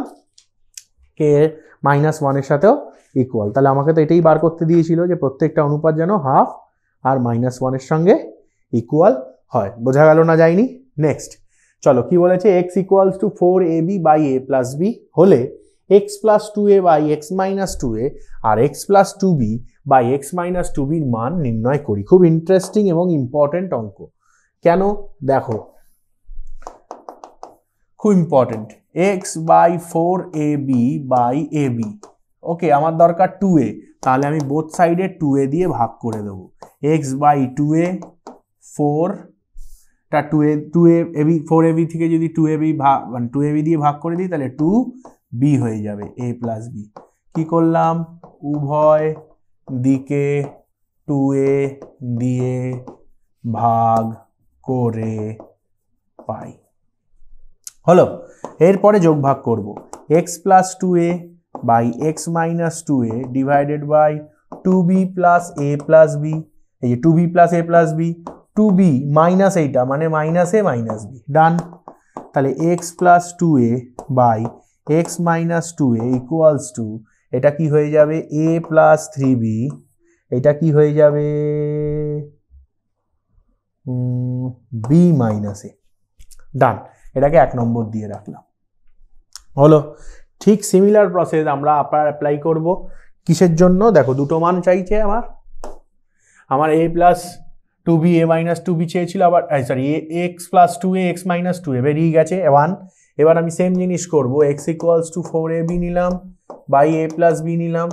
k -1 এর সাথেও ইকুয়াল। তাহলে আমাকে তো এটাই বার করতে দিয়েছিল যে প্রত্যেকটা অনুপাত যেন হাফ আর -1 এর সঙ্গে ইকুয়াল হয়। বোঝা গেল না, যায়নি। নেক্সট চলো কি বলেছে, x equals to 4ab by a plus b হলে x plus 2a by x minus 2a আর x plus 2b by x minus 2b এর মান নির্ণয় করি। খুব ইন্টারেস্টিং এবং ইম্পর্টেন্ট অঙ্ক। কেন, দেখো খুব important, x by 4ab by ab, okay আমার দরকার 2a, তাহলে আমি বোথ সাইডে 2a দিয়ে ভাগ করে দেবো, x বাই 2a 4টা 4ab থেকে যদি 2ab ভাগ 2ab দিয়ে ভাগ করে দিই তাহলে 2b হয়ে যাবে, a প্লাস b। কি করলাম, উভয় দিকে 2a দিয়ে ভাগ করে পাই, হলো। এরপরে যোগ ভাগ করব, x plus 2a by x minus 2a divided by 2b plus a plus b, এই যে 2b plus a plus b, 2b minus এইটা মানে minus a minus b, done. তাহলে x plus 2a by x minus 2a equals to, এটা কি হয়ে যাবে a plus 3b, এটা কি হয়ে যাবে b মাইনাস a, ডান। এটাকে 1 নম্বর দিয়ে রাখলাম, হলো। ঠিক সিমিলার প্রসেস আমরা অ্যাপ্লাই করব কিসের জন্য, দেখো দুটো মান চাইছে আমার a plus 2b a minus 2b চেয়েছিল, আবার sorry x plus 2a x minus 2a বেরিয়ে গেছে 1। এবার আমি সেম জিনিস করব, x ইকুয়ালস টু 4ab নিলাম বাই a প্লাস b নিলাম,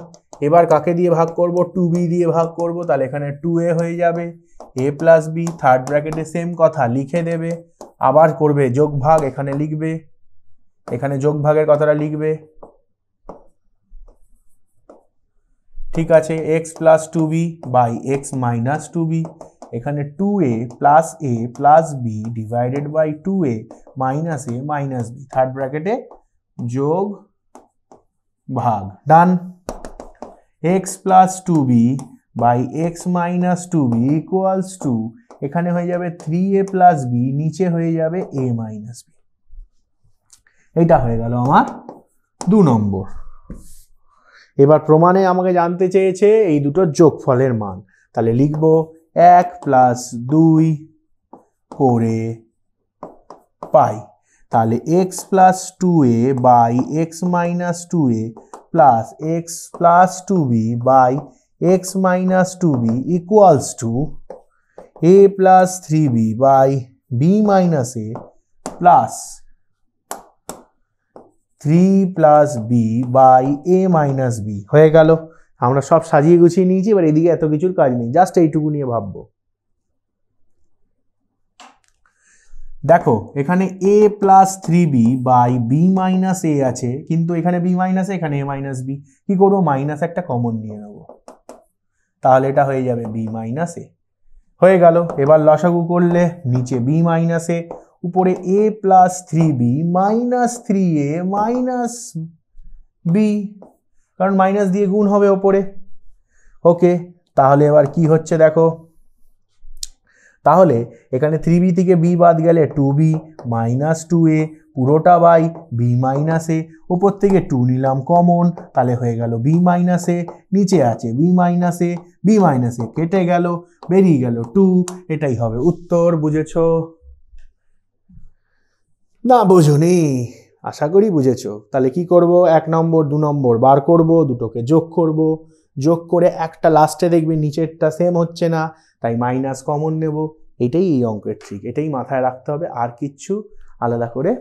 এবার কাকে দিয়ে ভাগ করব, 2b দিয়ে ভাগ করব, তাহলে এখানে 2a হয়ে যাবে a প্লাস b, থার্ড ব্র্যাকেটে সেম কথা লিখে দেবে, আবার করবে যোগ ভাগ, এখানে লিখবে, এখানে যোগ ভাগের কথাটা লিখবে, ঠিক আছে। x plus 2b by x minus 2b, এখানে 2a plus b divided by 2a minus b, third ব্র্যাকেটে যোগ ভাগ, done. X plus 2b by x minus 2b equals to, এখানে হয়ে যাবে 3a প্লাস b, নিচে হয়ে যাবে a মাইনাস b। এটা হয়ে গেল আমার 2 নম্বর। এবার প্রমাণে আমাকে জানতে চেয়েছে এই দুটোর যোগফলের মান, তাহলে লিখব 1 প্লাস 2 করে পাই, তাহলে x plus 2a by x minus 2a plus x plus 2b by x minus 2b equals to a plus 3b by b minus a plus 3 plus b by a minus b। হয়ে গেল, আমরা সব সাজিয়ে গুছিয়ে নিয়েছি। এবার এদিকে এত কিছুর কাজ নেই, জাস্ট এইটুকু নিয়ে ভাববো। দেখো এখানে a plus 3b by b minus a আছে, কিন্তু এখানে b মাইনাস a, এখানে a মাইনাস b। কি করবো, মাইনাস একটা কমন নিয়ে নেবো, তাহলে এটা হয়ে যাবে b মাইনাস a। হয়ে গেল। এবার লসাগু করলে নিচে b মাইনাস a, উপরে a plus 3b minus 3a minus b, কারণ মাইনাস দিয়ে গুণ হবে ওপরে। ওকে, তাহলে এবার কি হচ্ছে দেখো, তাহলে এখানে 3b থেকে b বাদ গেলে 2b মাইনাস 2a পুরোটা বাই b মাইনাস a, উপর থেকে 2 নিলাম কমন, তাহলে হয়ে গেল b মাইনাস a, নিচে আছে b minus a, b minus a কেটে গেল, বেরিয়ে গেল 2। এটাই হবে উত্তর। বুঝেছো না বোঝোনি? আশা করি বুঝেছো। তাহলে কি করব, 1 নম্বর 2 নম্বর বার করব, দুটোকে যোগ করব, যোগ করে একটা লাস্টে দেখবে নিচেরটা সেম হচ্ছে না, তাই মাইনাস কমন নেব। এটাই এই অঙ্কের ট্রিক, এটাই মাথায় রাখতে হবে, আর কিচ্ছু আলাদা করে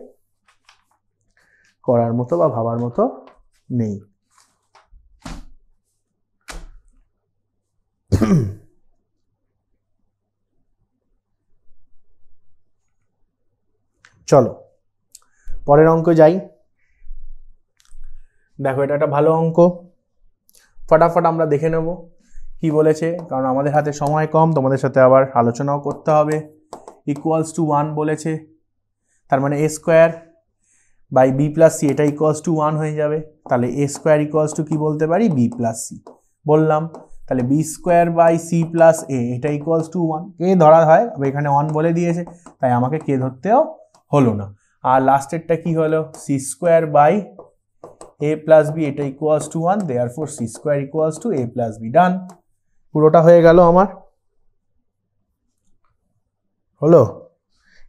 করার মতো বা ভাবার মতো নেই। চলো পরের অঙ্ক যাই। দেখো এটা একটা ভালো অঙ্ক, ফটাফট আমরা দেখে নেব কি বলেছে, কারণ আমাদের হাতে সময় কম, তোমাদের সাথে আবার আলোচনাও করতে হবে। ইকুয়ালস টু 1 বলেছে, তার মানে a square by b plus C, এটা ইকুয়ালস টু 1 হয়ে যাবে। তাহলে a স্কোয়ার ইকুয়ালস টু কি বলতে পারি, b প্লাস সি বললাম। তাহলে b square by c plus a, এটা ইকুয়ালস টু 1, কে ধরা হয়, এখানে 1 বলে দিয়েছে, তাই আমাকে কে ধরতেও হলো না। আর লাস্টেরটা কি হলো, c square by a plus b, এটা equals to 1, therefore c square equals to a plus b. Done, পুরোটা হয়ে গেল আমার। হলো,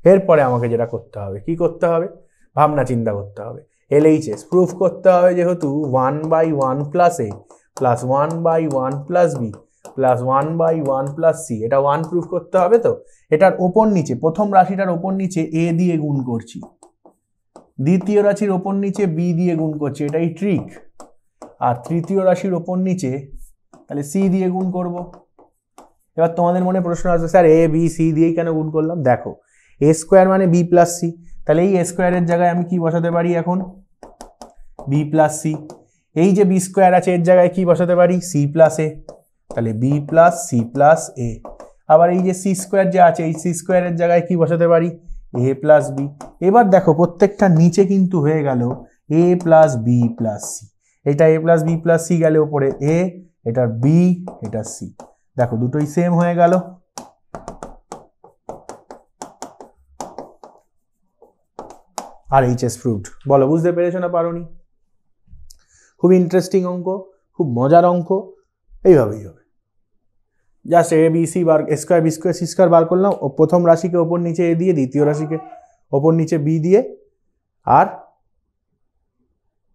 এরপরে আমাকে যেটা করতে হবে, কি করতে হবে, ভাবনা চিন্তা করতে হবে। LHS প্রুফ করতে হবে, যেহেতু 1/1 plus a plus 1/1 plus b plus 1/1 plus c, এটা 1 প্রুফ করতে হবে। তো এটার ওপর নিচে, প্রথম রাশিটার ওপর নিচে a দিয়ে গুণ করছি, দ্বিতীয় রাশির ওপর নিচে b দিয়ে গুণ করছি, এটাই ট্রিক। আর তৃতীয় রাশির ওপর নিচে তাহলে c দিয়ে গুণ করব। এবার তোমাদের মনে প্রশ্ন আসবে, স্যার a b c দিয়েই কেন গুণ করলাম? দেখো a স্কোয়ার মানে b প্লাস সি, তাহলে এই a স্কোয়ারের জায়গায় আমি কি বসাতে পারি এখন, b প্লাস সি। এই যে b স্কোয়ার আছে এর জায়গায় কি বসাতে পারি, c প্লাস a, তাহলে b plus c plus a। আবার এই যে c স্কোয়ার যে আছে, এই c স্কোয়ারের জায়গায় কি বসাতে পারি, a প্লাস b। এবার দেখো প্রত্যেকটা নিচে কিন্তু হয়ে গেল a plus b plus C, এটা a plus b plus C গেলে ওপরে a, এটা b, এটা c, দেখো দুটোই সেম হয়ে গেল। আর এইচএস প্রুভড। বলো বুঝতে পেরেছো না পারোনি? খুব ইন্টারেস্টিং অঙ্ক, খুব মজার অঙ্ক, এইভাবেই হবে। Just a B c bar, a square b square c square bar করলাম, প্রথম রাশিকে ওপর নিচে এ দিয়ে, দ্বিতীয় রাশিকে ওপর নিচে বি দিয়ে, আর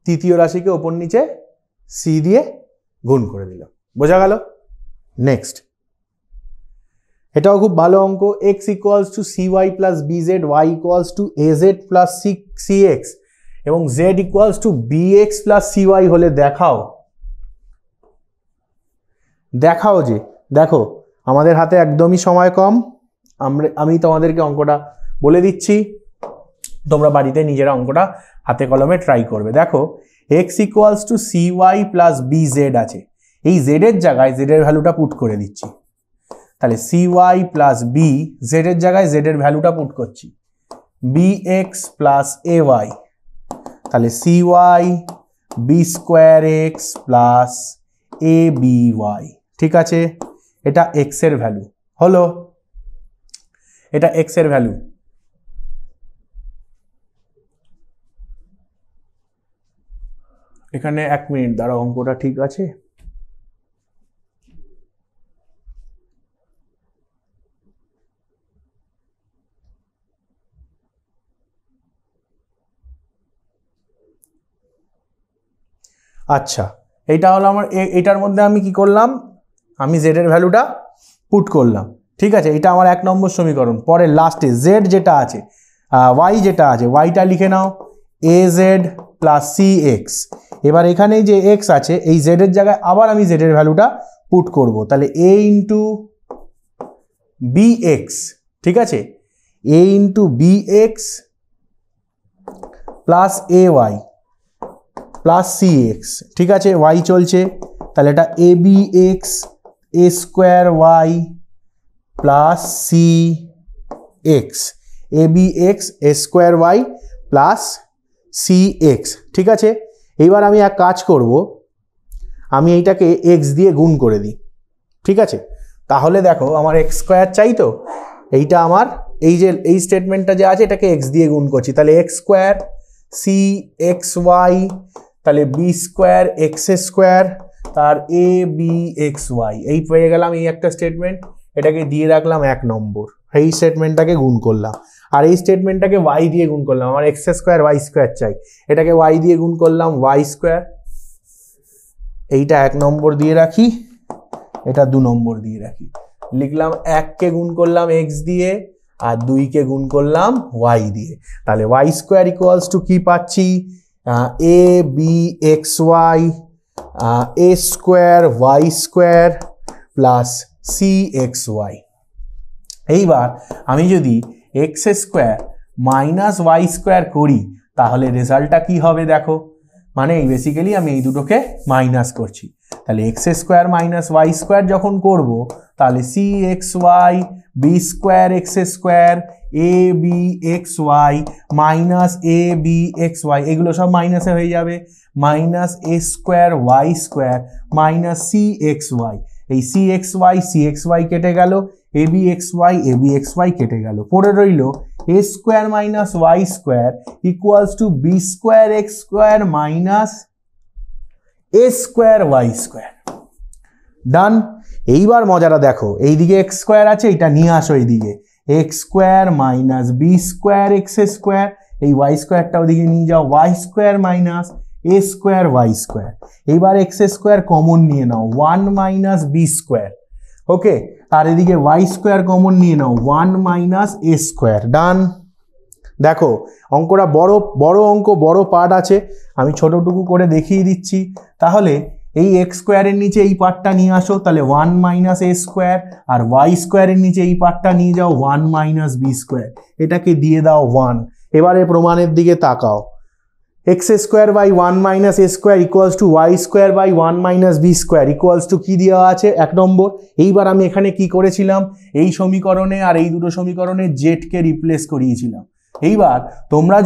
তৃতীয় রাশিকে ওপর নিচে সি দিয়ে গুণ করে দিলাম। বোঝা গেল? নেক্সট, এটাও খুব ভালো অঙ্ক। X equals to C Y plus B z, y equals to a Z plus C x এবং z equals to b x plus c y হলে দেখাও। দেখাও যে, দেখো আমাদের হাতে একদমই সময় কম, আমি তোমাদেরকে অঙ্কটা বলে দিচ্ছি, তোমরা বাড়িতে নিজেরা অঙ্কটা হাতে কলমে ট্রাই করবে। দেখো X equals to C Y plus B Z আছে, এই জেডের জায়গায় জেডের ভ্যালুটা পুট করে দিচ্ছি, তাহলে সি ওয়াই প্লাস বি, জেডের জায়গায় জেডের ভ্যালুটা পুট করছি, বি এক্স প্লাস এ ওয়াই, তাহলে c y B square x plus a b y. ঠিক আছে, এটা এক্স এর ভ্যালু হলো, এটা এক্স এর ভ্যালু। এখানে 1 মিনিট দাঁড়াও, অঙ্কটা ঠিক আছে? আচ্ছা, এইটা হলো আমার, এটার মধ্যে আমি কি করলাম, আমি জেড এর ভ্যালুটা পুট করলাম। ঠিক আছে, এটা আমার 1 নম্বর সমীকরণ। পরে লাস্টে জেড যেটা আছে, ওয়াই যেটা আছে, ওয়াইটা লিখে নাও A Z plus C X. এবার এখানে যে এক্স আছে, এই জেড এর জায়গায় আবার আমি জেড এর ভ্যালুটা পুট করব, তাহলে এ ইন্টু বি এক্স। ঠিক আছে, A into B x plus A Y plus C X. ঠিক আছে, ওয়াই চলছে, তাহলে এটা A B X A square Y plus C X, A B X A square Y plus C X. ঠিক আছে, এইবার আমি এক কাজ করব, আমি এইটাকে এক্স দিয়ে গুণ করে দিই। ঠিক আছে, তাহলে দেখো আমার এক্স স্কোয়ার চাই, তো এইটা আমার এই যে এই স্টেটমেন্টটা যে আছে এটাকে এক্স দিয়ে গুণ করছি, তাহলে X square C X Y, তাহলে বি স্কোয়ার এক্স স্কোয়ার তার এ বি এক্স ওয়াই। এই পেয়ে গেলাম এই একটা স্টেটমেন্ট, এটাকে দিয়ে রাখলাম 1 নম্বর। এই স্টেটমেন্টটাকে গুণ করলাম, আর এই স্টেটমেন্টটাকে ওয়াই দিয়ে গুণ করলাম, আমার এক্স স্কোয়ার ওয়াই স্কোয়ার চাই, এটাকে ওয়াই দিয়ে গুণ করলাম ওয়াই স্কোয়ার। এইটা 1 নম্বর দিয়ে রাখি, এটা 2 নম্বর দিয়ে রাখি। লিখলাম 1 কে গুণ করলাম এক্স দিয়ে, আর 2 কে গুণ করলাম ওয়াই দিয়ে। তাহলে ওয়াই স্কোয়ার ইকুয়ালস টু কি পাচ্ছি, A B X Y A square Y square plus C X Y. এইবার আমি যদি X square minus Y square করি, তাহলে রেজাল্টটা কি হবে দেখো, মানে বেসিক্যালি আমি এই দুটোকে মাইনাস করছি। তাহলে X square minus Y square যখন করব, তাহলে C X Y B square X square A B X Y minus A B X Y, এগুলো সব মাইনাসে হয়ে যাবে, minus A square Y square minus C X Y. এই সি এক্স ওয়াই কেটে গেল, এ বি এক্স ওয়াই কেটে গেল, পড়ে রইল A square minus Y square equals to B square X square minus A square Y square. Done. এইবার মজাটা দেখো, এইদিকে এক্স স্কোয়ার আছে, এটা নিয়ে আসো এইদিকে, X square minus B square X square, এই ওয়াই স্কোয়ারটা ওদিকে নিয়ে যাও, Y square minus A square Y square. এইবার এক্স স্কোয়ার কমন নিয়ে নাও, 1 মাইনাস বি স্কোয়ার। ওকে, আর এদিকে ওয়াই স্কোয়ার কমন নিয়ে নাও, 1 মাইনাস এ স্কোয়ার। ডান। দেখো অঙ্কটা বড় অঙ্ক, বড় পার্ট আছে, আমি ছোটটুকু করে দেখিয়ে দিচ্ছি। তাহলে এই এক্স স্কোয়ারের নিচে এই পার্টটা নিয়ে আসো, তাহলে 1 minus A square, R Y স্কোয়ারের নিচে এই পার্টটা নিয়ে যাও 1 মাইনাস বি স্কোয়ার, এটাকে দিয়ে দাও 1। এবারে প্রমাণের দিকে তাকাও, X square by 1 minus A square equals to Y square by 1 minus B square equals to কি দেওয়া আছে 1 নম্বর। এইবার আমি এখানে কি করেছিলাম, এই সমীকরণে আর এই দুটো সমীকরণে জেডকে রিপ্লেস করিয়েছিলাম। এইবার তোমরা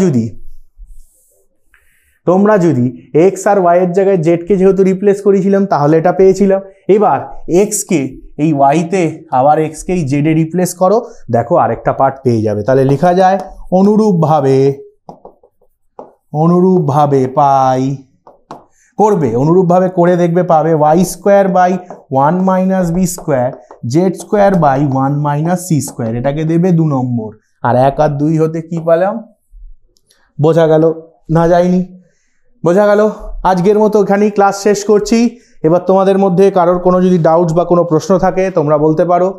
যদি এক্স আর ওয়াই এর জায়গায় জেডকে যেহেতু রিপ্লেস করেছিলাম, তাহলে এটা পেয়েছিলাম। এবার এক্সকে এই ওয়াইতে আবার এক্সকে এই জেডে রিপ্লেস করো, দেখো আরেকটা পার্ট পেয়ে যাবে। তাহলে লেখা যায় অনুরূপভাবে পাই করবে, অনুরূপভাবে করে দেখবে, পাবে Y square by 1 minus B square Z square by 1 minus C square, এটাকে দেবে 2 নম্বর। আর 1 আর 2 হতে কি পেলাম, বোঝা গেল না যায়নি? বোঝা গেল। আজকের মতো এখানেই ক্লাস শেষ করছি। এবার তোমাদের মধ্যে কারোর কোনো যদি ডাউটস বা কোনো প্রশ্ন থাকে তোমরা বলতে পারো।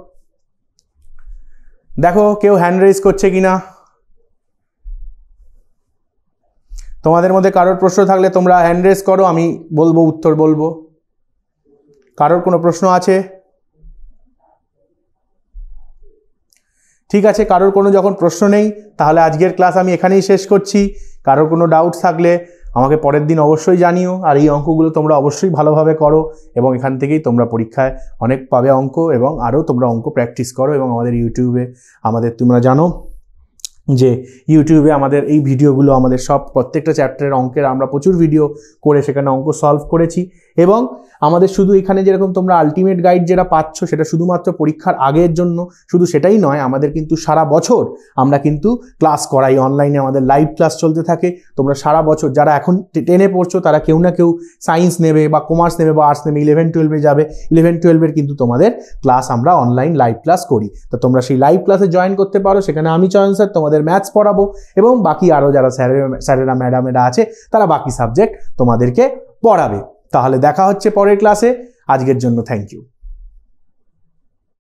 দেখো কেউ হ্যান্ড রেজ করছে কিনা। তোমাদের মধ্যে কারোর প্রশ্ন থাকলে তোমরা হ্যান্ড রেজ করো, আমি বলবো, উত্তর বলবো। কারোর কোনো প্রশ্ন আছে? ঠিক আছে, কারোর কোনো যখন প্রশ্ন নেই তাহলে আজকের ক্লাস আমি এখানেই শেষ করছি। কারোর কোনো ডাউটস থাকলে আমাকে পরের দিন অবশ্যই জানিও। আর এই অঙ্কগুলো তোমরা অবশ্যই ভালোভাবে করো, এবং এখান থেকেই তোমরা পরীক্ষায় অনেক পাবে অঙ্ক, এবং আরও তোমরা অঙ্ক প্র্যাকটিস করো। এবং আমাদের ইউটিউবে তোমরা জানো যে ইউটিউবে আমাদের এই ভিডিওগুলো আমাদের সব প্রত্যেকটা চ্যাপ্টারের অঙ্কের আমরা প্রচুর ভিডিও করে সেখানে অঙ্ক সলভ করেছি। এবং আমাদের শুধু এখানে যেরকম তোমরা আলটিমেট গাইড যেটা পাচ্ছ সেটা শুধুমাত্র পরীক্ষার আগের জন্য, শুধু সেটাই নয়, আমাদের কিন্তু সারা বছর আমরা কিন্তু ক্লাস করাই, অনলাইনে আমাদের লাইভ ক্লাস চলতে থাকে। তোমরা সারা বছর যারা এখন 10-এ পড়ছো তারা কেউ না কেউ সায়েন্স নেবে বা কমার্স নেবে বা আর্টস নেবে, 11-12-এ যাবে, 11-12-এর কিন্তু তোমাদের ক্লাস আমরা অনলাইন লাইভ ক্লাস করি। তো তোমরা সেই লাইভ ক্লাসে জয়েন করতে পারো, সেখানে আমি চয়ন স্যার তোমাদের ম্যাথস পড়াবো এবং বাকি আরও যারা স্যারেরা ম্যাডামেরা আছে তারা বাকি সাবজেক্ট তোমাদেরকে পড়াবে। তাহলে দেখা হচ্ছে পরের ক্লাসে। আজকের জন্য থ্যাংক ইউ।